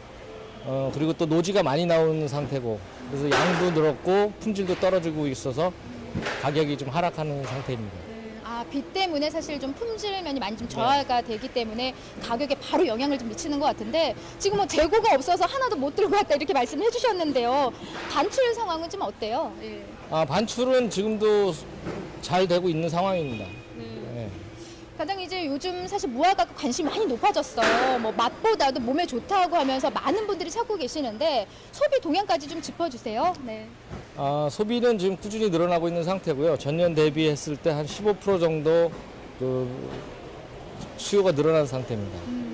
그리고 또 노지가 많이 나오는 상태고 그래서 양도 늘었고 품질도 떨어지고 있어서 가격이 좀 하락하는 상태입니다. 아, 비 때문에 사실 좀 품질면이 많이 좀 저하가 되기 때문에 가격에 바로 영향을 좀 미치는 것 같은데 지금 뭐 재고가 없어서 하나도 못 들고 왔다 이렇게 말씀해 주셨는데요. 반출 상황은 좀 어때요? 예. 반출은 지금도 잘 되고 있는 상황입니다. 네. 가장 이제 요즘 사실 무화과 관심이 많이 높아졌어요. 뭐 맛보다도 몸에 좋다고 하면서 많은 분들이 찾고 계시는데 소비 동향까지 좀 짚어주세요. 네. 소비는 지금 꾸준히 늘어나고 있는 상태고요. 전년 대비했을 때 한 15% 정도 그 수요가 늘어난 상태입니다.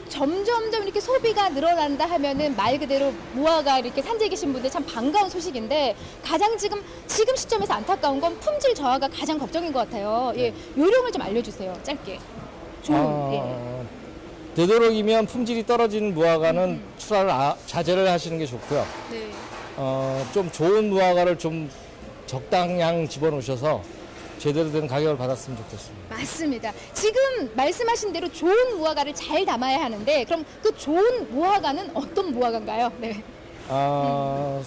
점점점 이렇게 소비가 늘어난다 하면은 말 그대로 무화과 이렇게 산지에 계신 분들 참 반가운 소식인데 가장 지금 시점에서 안타까운 건 품질 저하가 가장 걱정인 것 같아요. 예, 요령을 좀 알려주세요. 짧게. 예. 되도록이면 품질이 떨어지는 무화과는 출하를 자제를 하시는 게 좋고요. 네. 좀 좋은 무화과를 좀 적당량 집어넣으셔서 제대로 된 가격을 받았으면 좋겠습니다. 맞습니다. 지금 말씀하신 대로 좋은 무화과를 잘 담아야 하는데 그럼 그 좋은 무화과는 어떤 무화과인가요? 네.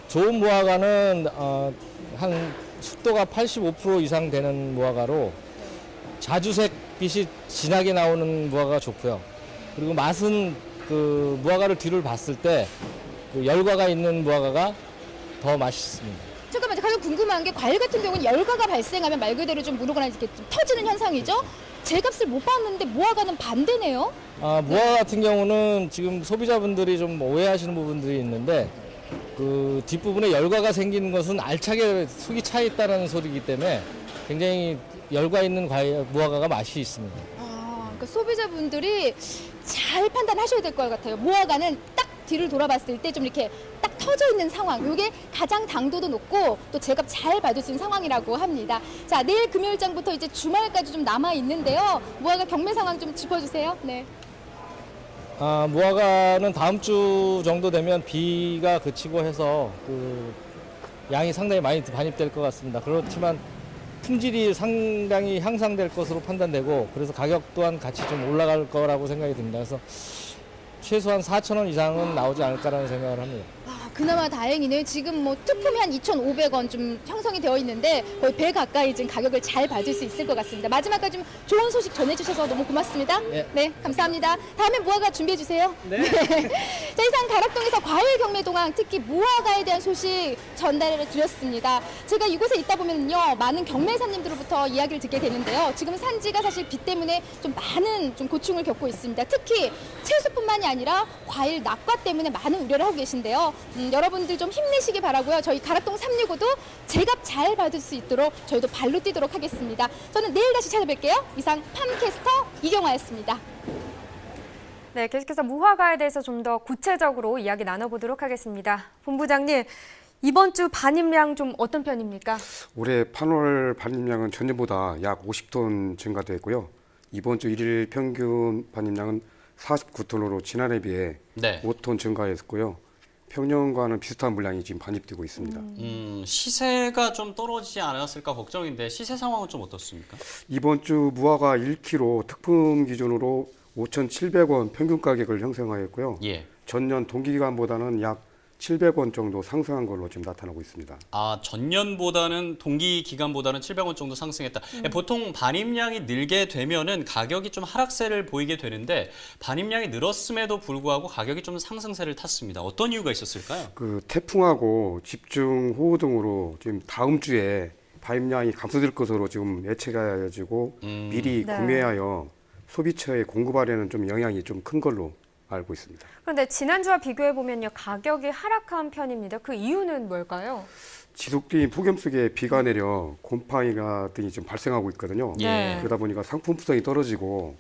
좋은 무화과는 한 숙도가 85% 이상 되는 무화과로 자주색 빛이 진하게 나오는 무화과가 좋고요. 그리고 맛은 그 무화과를 뒤를 봤을 때 그 열과가 있는 무화과가 더 맛있습니다. 잠깐만요. 가장 궁금한 게 과일 같은 경우는 열과가 발생하면 말 그대로 좀 무르거나 이렇게 좀 터지는 현상이죠. 제 값을 못 받는데 무화과는 반대네요. 무화과 같은 경우는 지금 소비자분들이 좀 오해하시는 부분들이 있는데 그 뒷부분에 열과가 생기는 것은 알차게 속이 차 있다는 소리이기 때문에 굉장히 열과 있는 과일 무화과가 맛이 있습니다. 그러니까 소비자분들이 잘 판단하셔야 될 것 같아요. 무화과는 딱 뒤를 돌아봤을 때 좀 이렇게 딱 터져 있는 상황. 이게 가장 당도도 높고 또 제값 잘 받을 수 있는 상황이라고 합니다. 자, 내일 금요일장부터 이제 주말까지 좀 남아 있는데요. 무화과 경매 상황 좀 짚어주세요. 네. 무화과는 다음 주 정도 되면 비가 그치고 해서 그 양이 상당히 많이 반입될 것 같습니다. 그렇지만 품질이 상당히 향상될 것으로 판단되고 그래서 가격 또한 같이 좀 올라갈 거라고 생각이 듭니다. 그래서 최소한 4,000원 이상은 나오지 않을까라는 생각을 합니다. 그나마 다행이네요. 지금 뭐 특품이 한 2,500원 좀 형성이 되어 있는데 거의 배 가까이 지금 가격을 잘 받을 수 있을 것 같습니다. 마지막까지 좀 좋은 소식 전해주셔서 너무 고맙습니다. 네, 감사합니다. 다음에 무화과 준비해주세요. 네. 자, 이상 가락동에서 과일 경매 동안 특히 무화과에 대한 소식 전달을 드렸습니다. 제가 이곳에 있다 보면요 많은 경매사님들로부터 이야기를 듣게 되는데요. 지금 산지가 사실 비 때문에 좀 많은 좀 고충을 겪고 있습니다. 특히 채소뿐만이 아니라 과일 낙과 때문에 많은 우려를 하고 계신데요. 여러분들 좀 힘내시기 바라고요. 저희 가락동 365도 제값 잘 받을 수 있도록 저희도 발로 뛰도록 하겠습니다. 저는 내일 다시 찾아뵐게요. 이상 팜캐스터 이경화였습니다. 네, 계속해서 무화과에 대해서 좀 더 구체적으로 이야기 나눠보도록 하겠습니다. 본부장님, 이번 주 반입량 좀 어떤 편입니까? 올해 8월 반입량은 전년보다 약 50톤 증가됐고요. 이번 주 1일 평균 반입량은 49톤으로 지난해 비해 5톤 증가했고요. 평년과는 비슷한 물량이 지금 반입되고 있습니다. 시세가 좀 떨어지지 않았을까 걱정인데 시세 상황은 좀 어떻습니까? 이번 주 무화과 1kg 특품 기준으로 5,700원 평균 가격을 형성하였고요. 전년 동기기간보다는 약 700원 정도 상승한 걸로 지금 나타나고 있습니다. 전년보다는 동기 기간보다는 700원 정도 상승했다. 보통 반입량이 늘게 되면은 가격이 좀 하락세를 보이게 되는데 반입량이 늘었음에도 불구하고 가격이 좀 상승세를 탔습니다. 어떤 이유가 있었을까요? 그 태풍하고 집중 호우 등으로 지금 다음 주에 반입량이 감소될 것으로 지금 예측가 되어지고 미리 구매하여 소비처의 공급하려는 좀 영향이 좀 큰 걸로 알고 있습니다. 그런데 지난주와 비교해보면요, 가격이 하락한 편입니다. 그 이유는 뭘까요? 지속적인 폭염 속에 비가 내려 곰팡이 등이 좀 발생하고 있거든요. 그러다 보니까 상품성이 떨어지고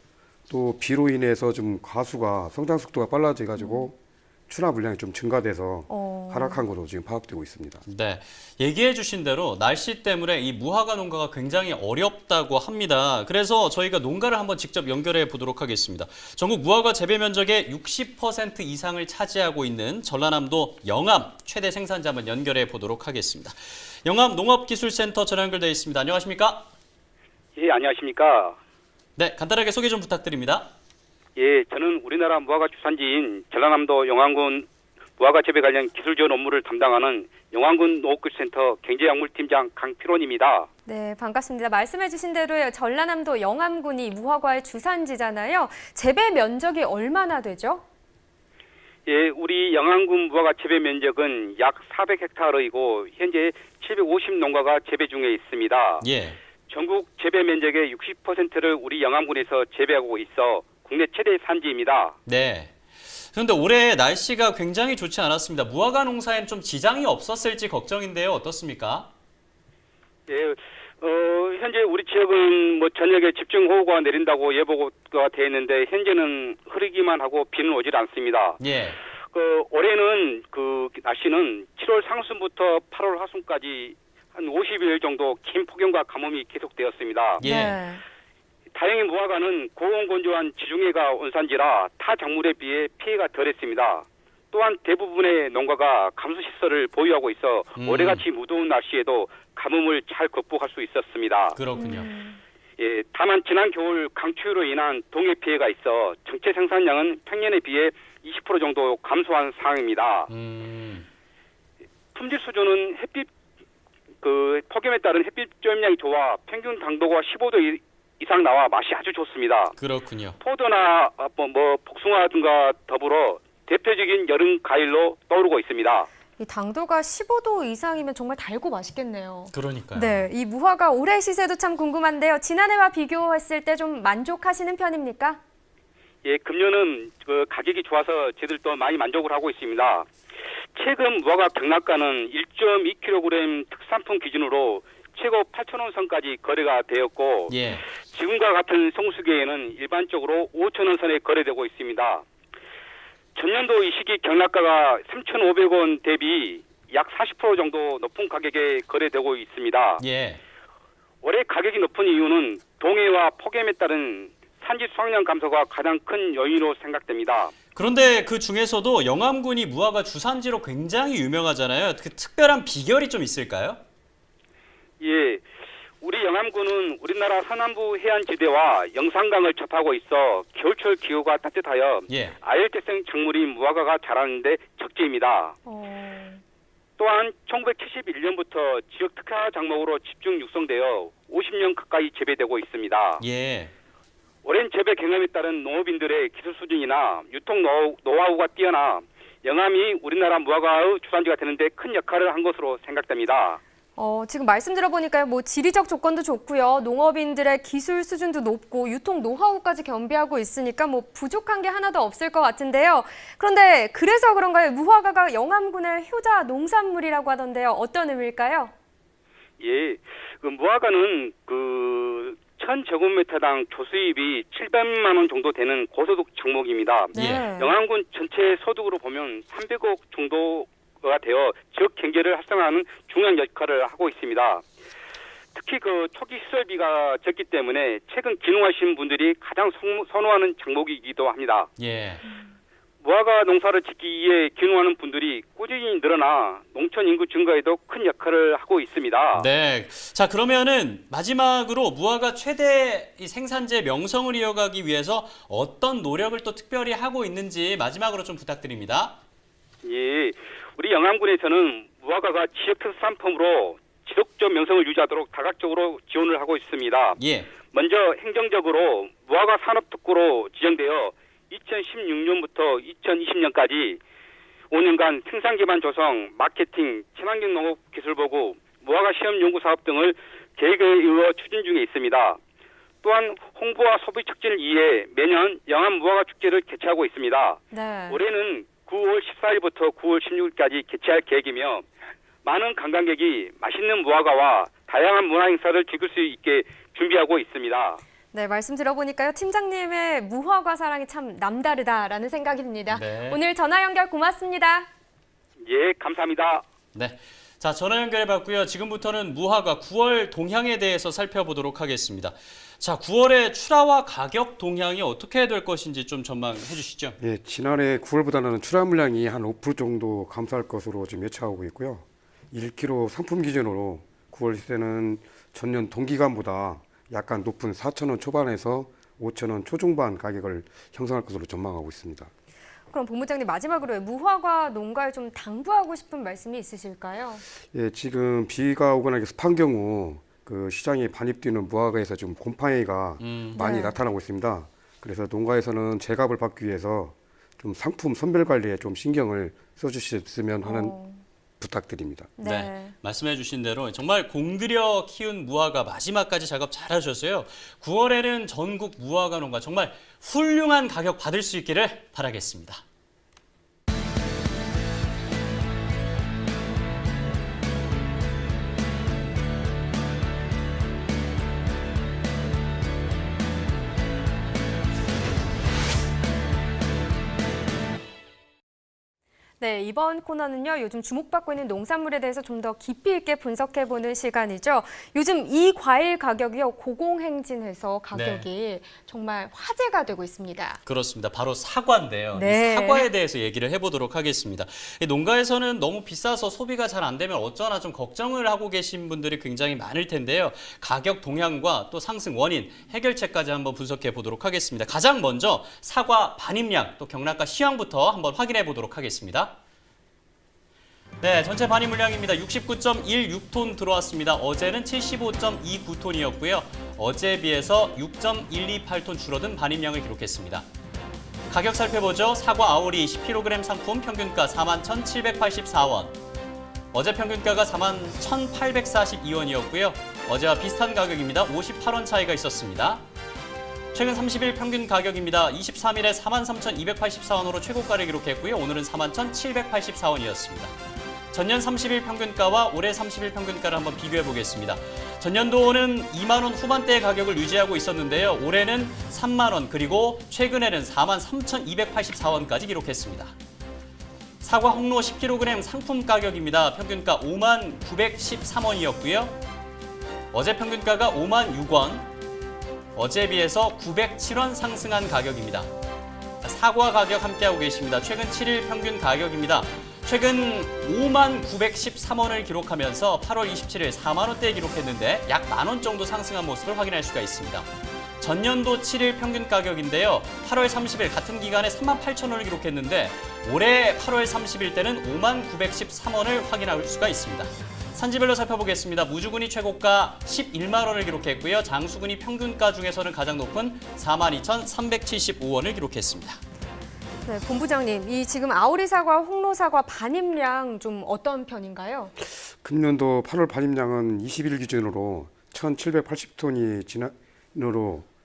또 비로 인해서 좀 가수가 성장 속도가 빨라져가지고 출하 물량이 좀 증가돼서 하락한 것으로 지금 파악되고 있습니다. 네, 얘기해 주신 대로 날씨 때문에 이 무화과 농가가 굉장히 어렵다고 합니다. 그래서 저희가 농가를 한번 직접 연결해 보도록 하겠습니다. 전국 무화과 재배 면적의 60% 이상을 차지하고 있는 전라남도 영암 최대 생산자 한번 연결해 보도록 하겠습니다. 영암 농업기술센터 전화 연결되어 있습니다. 안녕하십니까? 예, 안녕하십니까? 네, 간단하게 소개 좀 부탁드립니다. 예, 저는 우리나라 무화과 주산지인 전라남도 영암군 무화과 재배 관련 기술 지원 업무를 담당하는 영암군 농업기술센터 경제약물팀장 강필원입니다. 네, 반갑습니다. 말씀해 주신 대로요. 전라남도 영암군이 무화과의 주산지잖아요. 재배 면적이 얼마나 되죠? 예, 우리 영암군 무화과 재배 면적은 약 400헥타르이고 현재 750농가가 재배 중에 있습니다. 전국 재배 면적의 60%를 우리 영암군에서 재배하고 있어 국내 최대 산지입니다. 네. 그런데 올해 날씨가 굉장히 좋지 않았습니다. 무화과 농사에는 좀 지장이 없었을지 걱정인데요. 어떻습니까? 예, 현재 우리 지역은 뭐 저녁에 집중호우가 내린다고 예보가 되어 있는데 현재는 흐리기만 하고 비는 오질 않습니다. 예. 올해는 그 날씨는 7월 상순부터 8월 하순까지 한 50일 정도 긴 폭염과 가뭄이 계속되었습니다. 예. 네. 다행히 무화과는 고온 건조한 지중해가 원산지라 타 작물에 비해 피해가 덜했습니다. 또한 대부분의 농가가 감수 시설을 보유하고 있어 올해같이 무더운 날씨에도 가뭄을 잘 극복할 수 있었습니다. 그렇군요. 예, 다만 지난 겨울 강추위로 인한 동해 피해가 있어 정체 생산량은 평년에 비해 20% 정도 감소한 상황입니다. 품질 수준은 햇빛 폭염에 따른 햇빛 쬐임량이 좋아 평균 당도가 15도 이상 나와 맛이 아주 좋습니다. 그렇군요. 포도나 복숭아 등과 더불어 대표적인 여름 과일로 떠오르고 있습니다. 이 당도가 15도 이상이면 정말 달고 맛있겠네요. 그러니까요. 네, 이 무화과 올해 시세도 참 궁금한데요. 지난해와 비교했을 때 좀 만족하시는 편입니까? 예, 금년은 가격이 좋아서 저희들도 많이 만족을 하고 있습니다. 최근 무화과 경락가는 1.2kg 특산품 기준으로 최고 8,000원 선까지 거래가 되었고 예. 지금과 같은 성수기에는 일반적으로 5,000원 선에 거래되고 있습니다. 전년도 이 시기 경락가가 3,500원 대비 약 40% 정도 높은 가격에 거래되고 있습니다. 예. 올해 가격이 높은 이유는 동해와 폭염에 따른 산지 수확량 감소가 가장 큰 요인으로 생각됩니다. 그런데 그 중에서도 영암군이 무화과 주산지로 굉장히 유명하잖아요. 그 특별한 비결이 좀 있을까요? 예, 우리 영암군은 우리나라 서남부 해안지대와 영산강을 접하고 있어 겨울철 기후가 따뜻하여 예. 아열대성 작물인 무화과가 자라는데 적지입니다. 또한 1971년부터 지역 특화 작목으로 집중 육성되어 50년 가까이 재배되고 있습니다. 예. 오랜 재배 경험에 따른 농업인들의 기술 수준이나 유통 노하우가 뛰어나 영암이 우리나라 무화과의 주산지가 되는데 큰 역할을 한 것으로 생각됩니다. 지금 말씀 들어보니까요, 뭐 지리적 조건도 좋고요, 농업인들의 기술 수준도 높고 유통 노하우까지 겸비하고 있으니까 뭐 부족한 게 하나도 없을 것 같은데요. 그런데 그래서 그런가요? 무화과가 영암군의 효자 농산물이라고 하던데요. 어떤 의미일까요? 예, 무화과는 1,000제곱미터당 조수입이 700만 원 정도 되는 고소득 작목입니다. 예. 영암군 전체 소득으로 보면 300억 정도가 되어 지역 경제를 활성화하는 중요한 역할을 하고 있습니다. 특히 초기 시설비가 적기 때문에 최근 귀농하신 분들이 가장 선호하는 작목이기도 합니다. 예. 무화과 농사를 짓기 위해 귀농하는 분들이 꾸준히 늘어나 농촌 인구 증가에도 큰 역할을 하고 있습니다. 네. 자, 그러면은 마지막으로 무화과 최대 이 생산지의 명성을 이어가기 위해서 어떤 노력을 또 특별히 하고 있는지 마지막으로 좀 부탁드립니다. 예, 우리 영암군에서는 무화과가 지역 특산품으로 지속적 명성을 유지하도록 다각적으로 지원을 하고 있습니다. 예. 먼저 행정적으로 무화과 산업특구로 지정되어 2016년부터 2020년까지 5년간 생산 기반 조성, 마케팅, 친환경 농업 기술 보급, 무화과 시험 연구 사업 등을 계획에 이어 추진 중에 있습니다. 또한 홍보와 소비 촉진을 위해 매년 영암 무화과 축제를 개최하고 있습니다. 네. 올해는 9월 14일부터 9월 16일까지 개최할 계획이며 많은 관광객이 맛있는 무화과와 다양한 문화 행사를 즐길 수 있게 준비하고 있습니다. 네, 말씀 들어보니까요, 팀장님의 무화과 사랑이 참 남다르다라는 생각이 듭니다. 네. 오늘 전화 연결 고맙습니다. 예, 감사합니다. 네. 자, 전화 연결해 봤고요. 지금부터는 무화과 9월 동향에 대해서 살펴보도록 하겠습니다. 자, 9월의 출하와 가격 동향이 어떻게 될 것인지 좀 전망해 주시죠. 예, 지난해 9월보다는 출하 물량이 한 5% 정도 감소할 것으로 지금 예측하고 있고요. 1kg 상품 기준으로 9월 시세는 전년 동기간보다 약간 높은 4,000원 초반에서 5,000원 초중반 가격을 형성할 것으로 전망하고 있습니다. 그럼 본부장님, 마지막으로 무화과 농가에 좀 당부하고 싶은 말씀이 있으실까요? 예, 지금 비가 오거나 습한 경우 시장에 반입되는 무화과에서 좀 곰팡이가 많이 네. 나타나고 있습니다. 그래서 농가에서는 제값을 받기 위해서 좀 상품 선별 관리에 좀 신경을 써주셨으면 하는 부탁드립니다. 네. 말씀해 주신 대로 정말 공들여 키운 무화과 마지막까지 작업 잘 하셨어요. 9월에는 전국 무화과 농가 정말 훌륭한 가격 받을 수 있기를 바라겠습니다. 네, 이번 코너는요, 요즘 주목받고 있는 농산물에 대해서 좀 더 깊이 있게 분석해보는 시간이죠. 요즘 이 과일 가격이요, 고공행진해서 가격이 정말 화제가 되고 있습니다. 그렇습니다. 바로 사과인데요. 네. 이 사과에 대해서 얘기를 해보도록 하겠습니다. 이 농가에서는 너무 비싸서 소비가 잘 안 되면 어쩌나 좀 걱정을 하고 계신 분들이 굉장히 많을 텐데요. 가격 동향과 또 상승 원인, 해결책까지 한번 분석해 보도록 하겠습니다. 가장 먼저 사과 반입량, 또 경락과 시황부터 한번 확인해 보도록 하겠습니다. 네, 전체 반입 물량입니다. 69.16톤 들어왔습니다. 어제는 75.29톤이었고요. 어제에 비해서 6.128톤 줄어든 반입량을 기록했습니다. 가격 살펴보죠. 사과 아오리 10kg 상품 평균가 41,784원. 어제 평균가가 41,842원이었고요. 어제와 비슷한 가격입니다. 58원 차이가 있었습니다. 최근 30일 평균 가격입니다. 23일에 43,284원으로 최고가를 기록했고요. 오늘은 41,784원이었습니다. 전년 30일 평균가와 올해 30일 평균가를 한번 비교해 보겠습니다. 전년도는 2만 원 후반대의 가격을 유지하고 있었는데요. 올해는 3만 원, 그리고 최근에는 43,284원까지 기록했습니다. 사과 홍로 10kg 상품 가격입니다. 평균가 5만 913원이었고요. 어제 평균가가 5만 6원, 어제에 비해서 907원 상승한 가격입니다. 사과 가격 함께하고 계십니다. 최근 7일 평균 가격입니다. 최근 5만 913원을 기록하면서 8월 27일 4만 원대에 기록했는데 약 만 원 정도 상승한 모습을 확인할 수가 있습니다. 전년도 7일 평균 가격인데요. 8월 30일 같은 기간에 3만 8천 원을 기록했는데 올해 8월 30일 때는 5만 913원을 확인할 수가 있습니다. 산지별로 살펴보겠습니다. 무주군이 최고가 11만 원을 기록했고요. 장수군이 평균가 중에서는 가장 높은 42,375원을 기록했습니다. 네, 본부장님, 이 지금 아오리 사과, 홍로 사과 반입량 좀 어떤 편인가요? 금년도 8월 반입량은 20일 기준으로 1,780톤이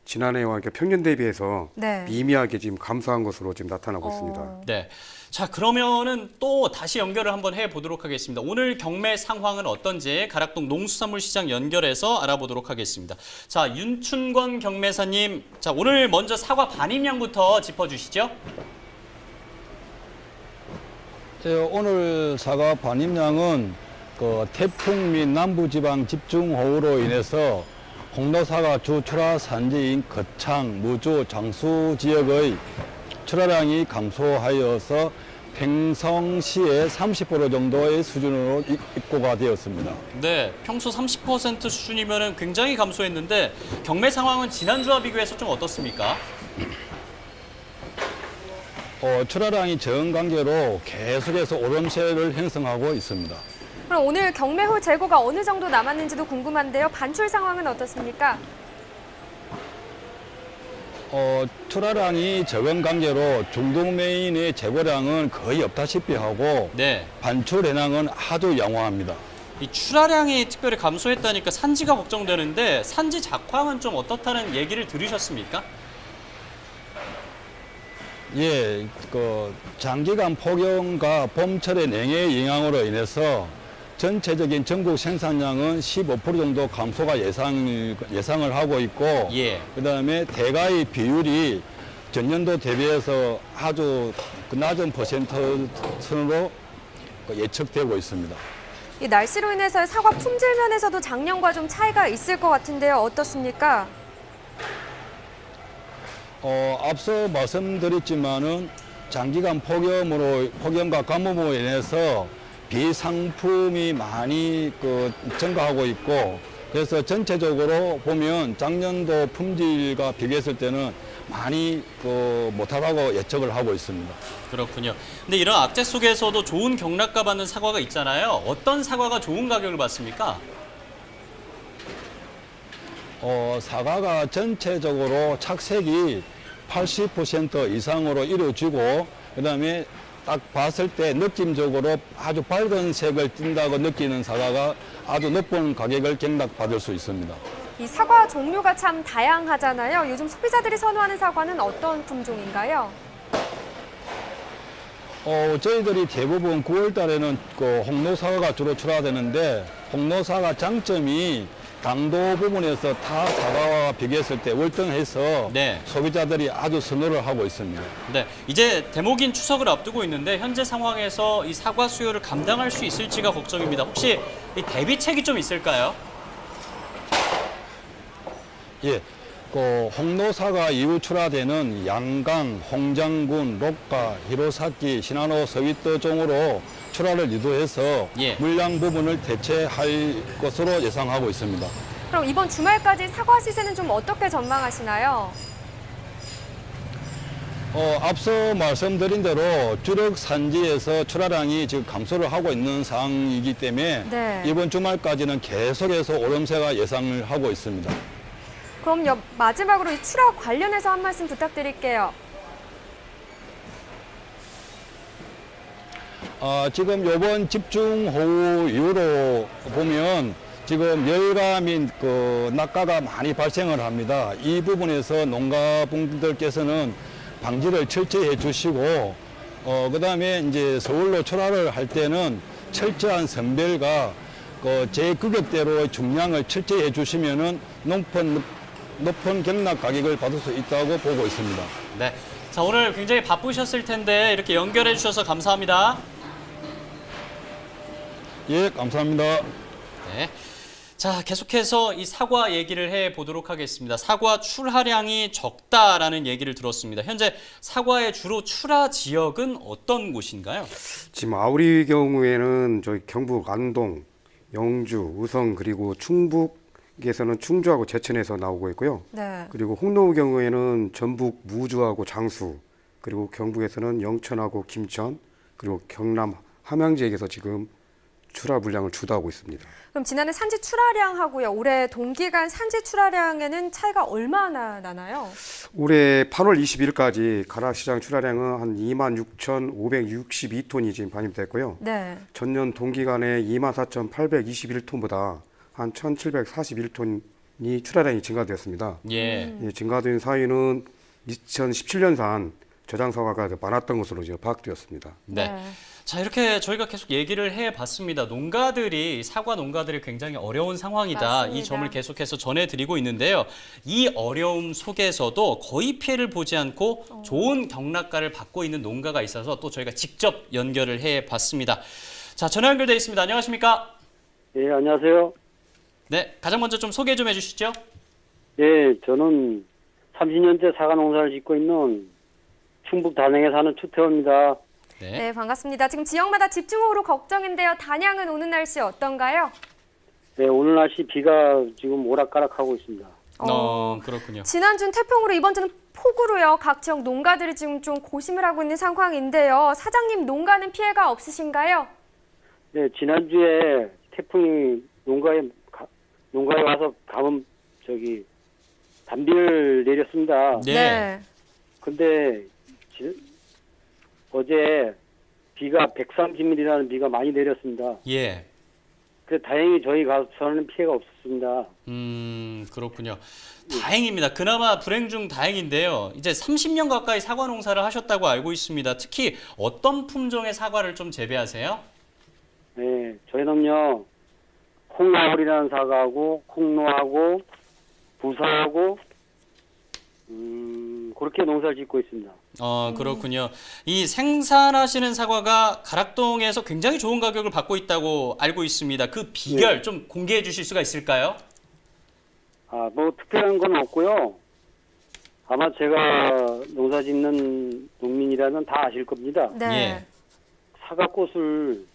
지난해와 그러니까 평년 대비해서 네. 미미하게 지금 감소한 것으로 지금 나타나고 있습니다. 네. 자, 그러면은 또 다시 연결을 한번 해보도록 하겠습니다. 오늘 경매 상황은 어떤지 가락동 농수산물 시장 연결해서 알아보도록 하겠습니다. 자, 윤춘권 경매사님, 자, 오늘 먼저 사과 반입량부터 짚어주시죠. 오늘 사과 반입량은 태풍 및 남부지방 집중호우로 인해서 홍로사과 주 출하 산지인 거창, 무주, 장수 지역의 출하량이 감소하여서 팽성시의 30% 정도의 수준으로 입고가 되었습니다. 네, 평소 30% 수준이면 굉장히 감소했는데 경매 상황은 지난주와 비교해서 좀 어떻습니까? 출하량이 적은 관계로 계속해서 오름세를 형성하고 있습니다. 그럼 오늘 경매 후 재고가 어느 정도 남았는지도 궁금한데요. 반출 상황은 어떻습니까? 출하량이 적은 관계로 중동 메인의 재고량은 거의 없다시피 하고 네. 반출 해량은 아주 양호합니다. 이 출하량이 특별히 감소했다니까 산지가 걱정되는데 산지 작황은 좀 어떻다는 얘기를 들으셨습니까? 예, 장기간 폭염과 봄철의 냉해의 영향으로 인해서 전체적인 전국 생산량은 15% 정도 감소가 예상을 하고 있고, 예. 그다음에 대가의 비율이 전년도 대비해서 아주 낮은 퍼센트 선으로 예측되고 있습니다. 이 날씨로 인해서 사과 품질 면에서도 작년과 좀 차이가 있을 것 같은데요. 어떻습니까? 앞서 말씀드렸지만은 장기간 폭염과 가뭄으로 인해서 비상품이 많이 증가하고 있고, 그래서 전체적으로 보면 작년도 품질과 비교했을 때는 많이 못하다고 예측을 하고 있습니다. 그렇군요. 근데 이런 악재 속에서도 좋은 경락가 받는 사과가 있잖아요. 어떤 사과가 좋은 가격을 받습니까? 사과가 전체적으로 착색이 80% 이상으로 이루어지고, 그다음에 딱 봤을 때 느낌적으로 아주 밝은 색을 띈다고 느끼는 사과가 아주 높은 가격을 경락받을 수 있습니다. 이 사과 종류가 참 다양하잖아요. 요즘 소비자들이 선호하는 사과는 어떤 품종인가요? 저희들이 대부분 9월 달에는 그 홍로사과가 주로 출하되는데 홍로사과 장점이 당도 부분에서 타 사과와 비교했을 때 월등해서 네. 소비자들이 아주 선호를 하고 있습니다. 네, 이제 대목인 추석을 앞두고 있는데 현재 상황에서 이 사과 수요를 감당할 수 있을지가 걱정입니다. 혹시 이 대비책이 좀 있을까요? 예, 그 홍로사과 이후 출하되는 양강, 홍장군, 록가, 히로사키, 시나노, 서위토종으로 출하를 유도해서 예. 물량 부분을 대체할 것으로 예상하고 있습니다. 그럼 이번 주말까지 사과 시세는 좀 어떻게 전망하시나요? 앞서 말씀드린 대로 주력 산지에서 출하량이 지금 감소를 하고 있는 상황이기 때문에 네. 이번 주말까지는 계속해서 오름세가 예상을 하고 있습니다. 그럼 마지막으로 이 출하 관련해서 한 말씀 부탁드릴게요. 지금 이번 집중호우 이후로 보면 지금 열과 및 그 낙가가 많이 발생을 합니다. 이 부분에서 농가분들께서는 방지를 철저히 해주시고, 그다음에 이제 서울로 출하를 할 때는 철저한 선별과 그 제 규격대로의 중량을 철저히 해주시면은 높은 경락 가격을 받을 수 있다고 보고 있습니다. 네. 자, 오늘 굉장히 바쁘셨을 텐데 이렇게 연결해 주셔서 감사합니다. 예, 감사합니다. 네. 자, 계속해서 이 사과 얘기를 해 보도록 하겠습니다. 사과 출하량이 적다라는 얘기를 들었습니다. 현재 사과의 주로 출하 지역은 어떤 곳인가요? 지금 아우리 경우에는 저희 경북 안동, 영주, 의성 그리고 충북에서는 충주하고 제천에서 나오고 있고요. 네. 그리고 홍노 경우에는 전북 무주하고 장수, 그리고 경북에서는 영천하고 김천, 그리고 경남 함양지역에서 지금 출하 물량을 주도하고 있습니다. 그럼 지난해 산지 출하량하고요. 올해 동기간 산지 출하량에는 차이가 얼마나 나나요? 올해 8월 20일까지 가락시장 출하량은 한 26,562톤이 지금 반입됐고요. 네. 전년 동기간에 24,821톤보다 한 1,741톤이 출하량이 증가되었습니다. 예. 이 증가된 사유는 2017년산 저장 사과가 많았던 것으로 이제 파악되었습니다. 네. 자, 이렇게 저희가 계속 얘기를 해봤습니다. 사과 농가들이 굉장히 어려운 상황이다. 맞습니다. 이 점을 계속해서 전해드리고 있는데요. 이 어려움 속에서도 거의 피해를 보지 않고 좋은 경락가를 받고 있는 농가가 있어서 또 저희가 직접 연결을 해봤습니다. 자, 전화 연결돼 있습니다. 안녕하십니까? 예, 안녕하세요. 네, 가장 먼저 좀 소개 좀 해주시죠. 예, 저는 30년째 사과 농사를 짓고 있는 충북 단양에 사는 추태호입니다. 네, 반갑습니다. 지금 지역마다 집중호우로 걱정인데요. 단양은 오는 날씨 어떤가요? 네, 오늘 날씨 비가 지금 오락가락하고 있습니다. 그렇군요. 지난주는 태풍으로 이번 주는 폭우로요. 각 지역 농가들이 지금 좀 고심을 하고 있는 상황인데요. 사장님 농가는 피해가 없으신가요? 네, 지난주에 태풍이 농가에 와서 단비를 내렸습니다. 네. 근데 어제 비가 130mm라는 비가 많이 내렸습니다. 예. 그래서 다행히 저희 가서는 피해가 없었습니다. 그렇군요. 다행입니다. 그나마 불행 중 다행인데요. 이제 30년 가까이 사과 농사를 하셨다고 알고 있습니다. 특히 어떤 품종의 사과를 좀 재배하세요? 네, 저희는요, 콩나물이라는 사과하고, 콩노하고, 부사하고, 그렇게 농사를 짓고 있습니다. 그렇군요. 이 생산하시는 사과가 가락동에서 굉장히 좋은 가격을 받고 있다고 알고 있습니다. 그 비결 좀 공개해 주실 수가 있을까요? 뭐 특별한 건 없고요. 아마 제가 농사 짓는 농민이라면 다 아실 겁니다. 네. 예. 사과꽃을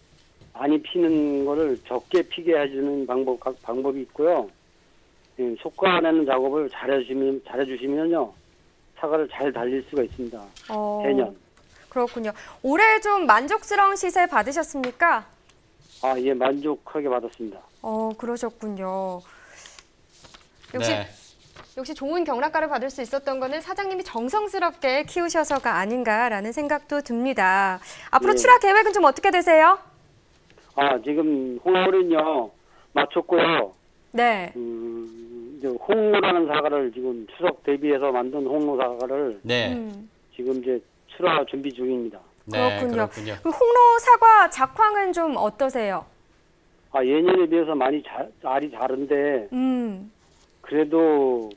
많이 피는 거를 적게 피게 해주는 방법이 있고요. 속과내는 작업을 잘해주시면요. 사과를 잘 달릴 수가 있습니다. 내년. 그렇군요. 올해 좀 만족스러운 시세 받으셨습니까? 예, 만족하게 받았습니다. 그러셨군요. 역시 네. 역시 좋은 경락가를 받을 수 있었던 거는 사장님이 정성스럽게 키우셔서가 아닌가라는 생각도 듭니다. 앞으로 네. 출하 계획은 좀 어떻게 되세요? 지금 홍어는요, 맞췄고요. 네. 이제 홍로라는 사과를 지금 추석 대비해서 만든 홍로 사과를 네. 지금 이제 출하 준비 중입니다. 네, 그렇군요. 그렇군요. 그럼 홍로 사과 작황은 좀 어떠세요? 예년에 비해서 많이 알이 다른데, 그래도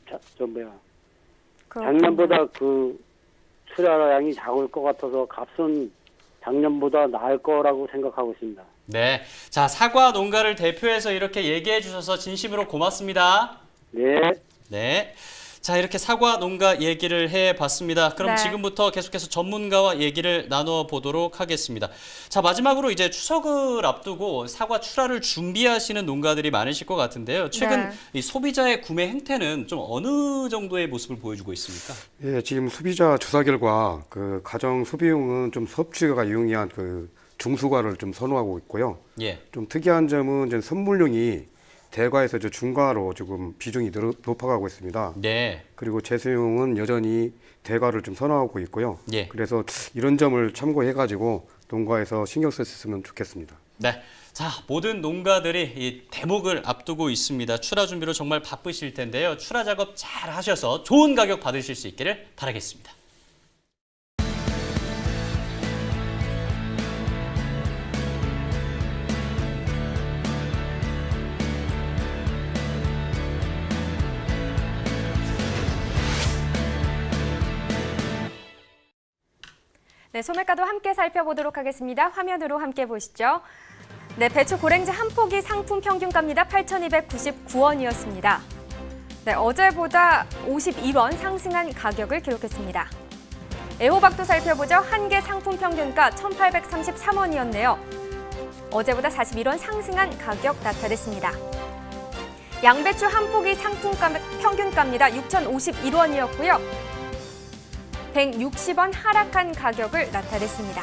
그렇군요. 작년보다 출하량이 작을 것 같아서 값은 작년보다 나을 거라고 생각하고 있습니다. 네. 자, 사과 농가를 대표해서 이렇게 얘기해 주셔서 진심으로 고맙습니다. 네. 네. 자, 이렇게 사과 농가 얘기를 해봤습니다. 그럼 네. 지금부터 계속해서 전문가와 얘기를 나눠보도록 하겠습니다. 자, 마지막으로 이제 추석을 앞두고 사과 출하를 준비하시는 농가들이 많으실 것 같은데요. 최근 네. 이 소비자의 구매 행태는 좀 어느 정도의 모습을 보여주고 있습니까? 예, 지금 소비자 조사 결과 가정 소비용은 좀 섭취가 유용한 중수과를 좀 선호하고 있고요. 예. 좀 특이한 점은 이제 선물용이 대과에서 중과로 지금 비중이 높아가고 있습니다. 네. 그리고 제수용은 여전히 대과를 좀 선호하고 있고요. 예. 그래서 이런 점을 참고해가지고 농가에서 신경 썼으면 좋겠습니다. 네. 자, 모든 농가들이 이 대목을 앞두고 있습니다. 출하 준비로 정말 바쁘실 텐데요. 출하 작업 잘 하셔서 좋은 가격 받으실 수 있기를 바라겠습니다. 네, 소매가도 함께 살펴보도록 하겠습니다. 화면으로 함께 보시죠. 네, 배추 고랭지 한 포기 상품 평균가입니다. 8,299원이었습니다. 네, 어제보다 52원 상승한 가격을 기록했습니다. 애호박도 살펴보죠. 한 개 상품 평균가 1,833원이었네요. 어제보다 41원 상승한 가격 나타냈습니다. 양배추 한 포기 상품가 평균가입니다. 6,051원이었고요. 160원 하락한 가격을 나타냈습니다.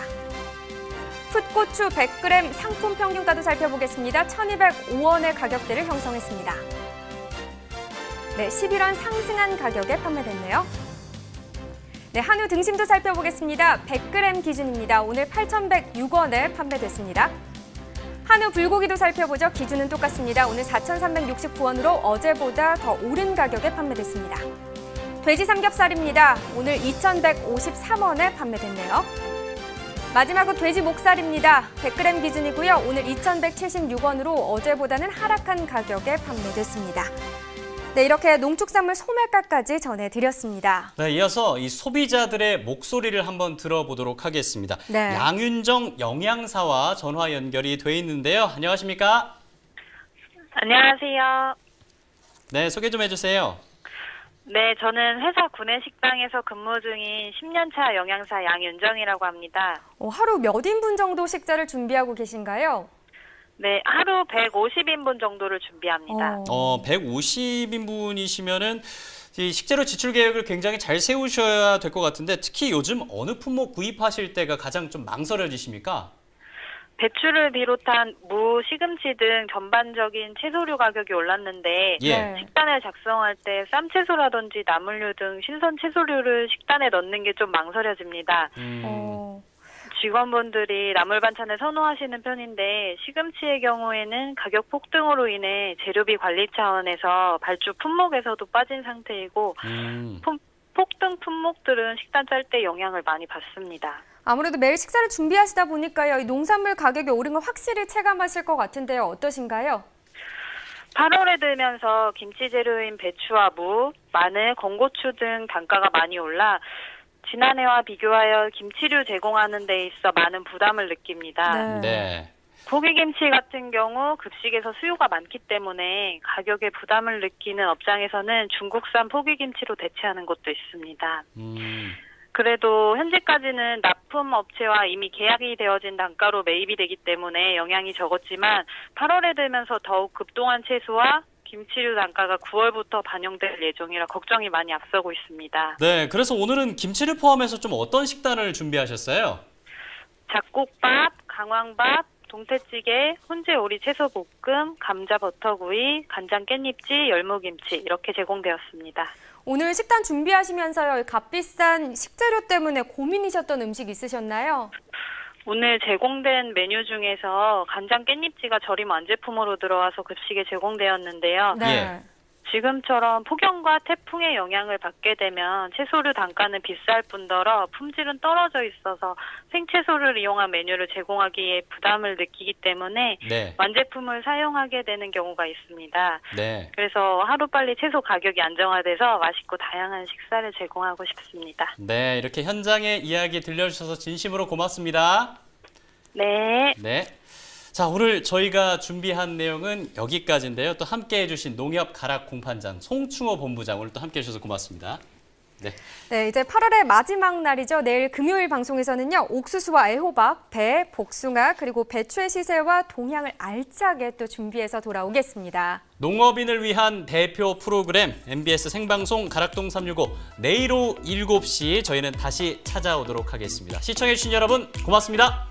풋고추 100g 상품 평균가도 살펴보겠습니다. 1,205원의 가격대를 형성했습니다. 네, 11원 상승한 가격에 판매됐네요. 네, 한우 등심도 살펴보겠습니다. 100g 기준입니다. 오늘 8,106원에 판매됐습니다. 한우 불고기도 살펴보죠. 기준은 똑같습니다. 오늘 4,369원으로 어제보다 더 오른 가격에 판매됐습니다. 돼지 삼겹살입니다. 오늘 2,153원에 판매됐네요. 마지막으로 돼지 목살입니다. 100g 기준이고요. 오늘 2,176원으로 어제보다는 하락한 가격에 판매됐습니다. 네, 이렇게 농축산물 소매가까지 전해드렸습니다. 네, 이어서 이 소비자들의 목소리를 한번 들어보도록 하겠습니다. 네. 양윤정 영양사와 전화 연결이 돼 있는데요. 안녕하십니까? 안녕하세요. 네, 소개 좀 해주세요. 네, 저는 회사 구내식당에서 근무 중인 10년차 영양사 양윤정이라고 합니다. 하루 몇 인분 정도 식사를 준비하고 계신가요? 네, 하루 150인분 정도를 준비합니다. 150인분이시면은 이 식재료 지출 계획을 굉장히 잘 세우셔야 될 것 같은데 특히 요즘 어느 품목 구입하실 때가 가장 좀 망설여지십니까? 배추를 비롯한 무, 시금치 등 전반적인 채소류 가격이 올랐는데 예. 네. 식단을 작성할 때 쌈채소라든지 나물류 등 신선 채소류를 식단에 넣는 게 좀 망설여집니다. 직원분들이 나물 반찬을 선호하시는 편인데 시금치의 경우에는 가격 폭등으로 인해 재료비 관리 차원에서 발주 품목에서도 빠진 상태이고 폭등 품목들은 식단 짤 때 영향을 많이 받습니다. 아무래도 매일 식사를 준비하시다 보니까요. 이 농산물 가격이 오른 걸 확실히 체감하실 것 같은데요. 어떠신가요? 8월에 들면서 김치 재료인 배추와 무, 마늘, 건고추 등 단가가 많이 올라 지난해와 비교하여 김치류 제공하는 데 있어 많은 부담을 느낍니다. 네. 고기김치 같은 경우 급식에서 수요가 많기 때문에 가격에 부담을 느끼는 업장에서는 중국산 포기김치로 대체하는 곳도 있습니다. 그래도 현재까지는 납품 업체와 이미 계약이 되어진 단가로 매입이 되기 때문에 영향이 적었지만 8월에 들면서 더욱 급등한 채소와 김치류 단가가 9월부터 반영될 예정이라 걱정이 많이 앞서고 있습니다. 네, 그래서 오늘은 김치를 포함해서 좀 어떤 식단을 준비하셨어요? 잡곡밥, 강황밥, 동태찌개, 훈제 오리 채소 볶음, 감자 버터구이, 간장 깻잎찌, 열무김치 이렇게 제공되었습니다. 오늘 식단 준비하시면서요, 값비싼 식재료 때문에 고민이셨던 음식 있으셨나요? 오늘 제공된 메뉴 중에서 간장 깻잎찌가 절임 완제품으로 들어와서 급식에 제공되었는데요. 네. 지금처럼 폭염과 태풍의 영향을 받게 되면 채소류 단가는 비쌀 뿐더러 품질은 떨어져 있어서 생채소를 이용한 메뉴를 제공하기에 부담을 느끼기 때문에 네. 완제품을 사용하게 되는 경우가 있습니다. 네. 그래서 하루빨리 채소 가격이 안정화돼서 맛있고 다양한 식사를 제공하고 싶습니다. 네, 이렇게 현장의 이야기 들려주셔서 진심으로 고맙습니다. 네. 네. 자, 오늘 저희가 준비한 내용은 여기까지인데요. 또 함께 해주신 농협 가락 공판장 송충호 본부장 오늘 또 함께 해주셔서 고맙습니다. 네. 네, 이제 8월의 마지막 날이죠. 내일 금요일 방송에서는요, 옥수수와 애호박, 배, 복숭아, 그리고 배추의 시세와 동향을 알차게 또 준비해서 돌아오겠습니다. 농업인을 위한 대표 프로그램 MBS 생방송 가락동 365 내일 오후 7시 저희는 다시 찾아오도록 하겠습니다. 시청해주신 여러분 고맙습니다.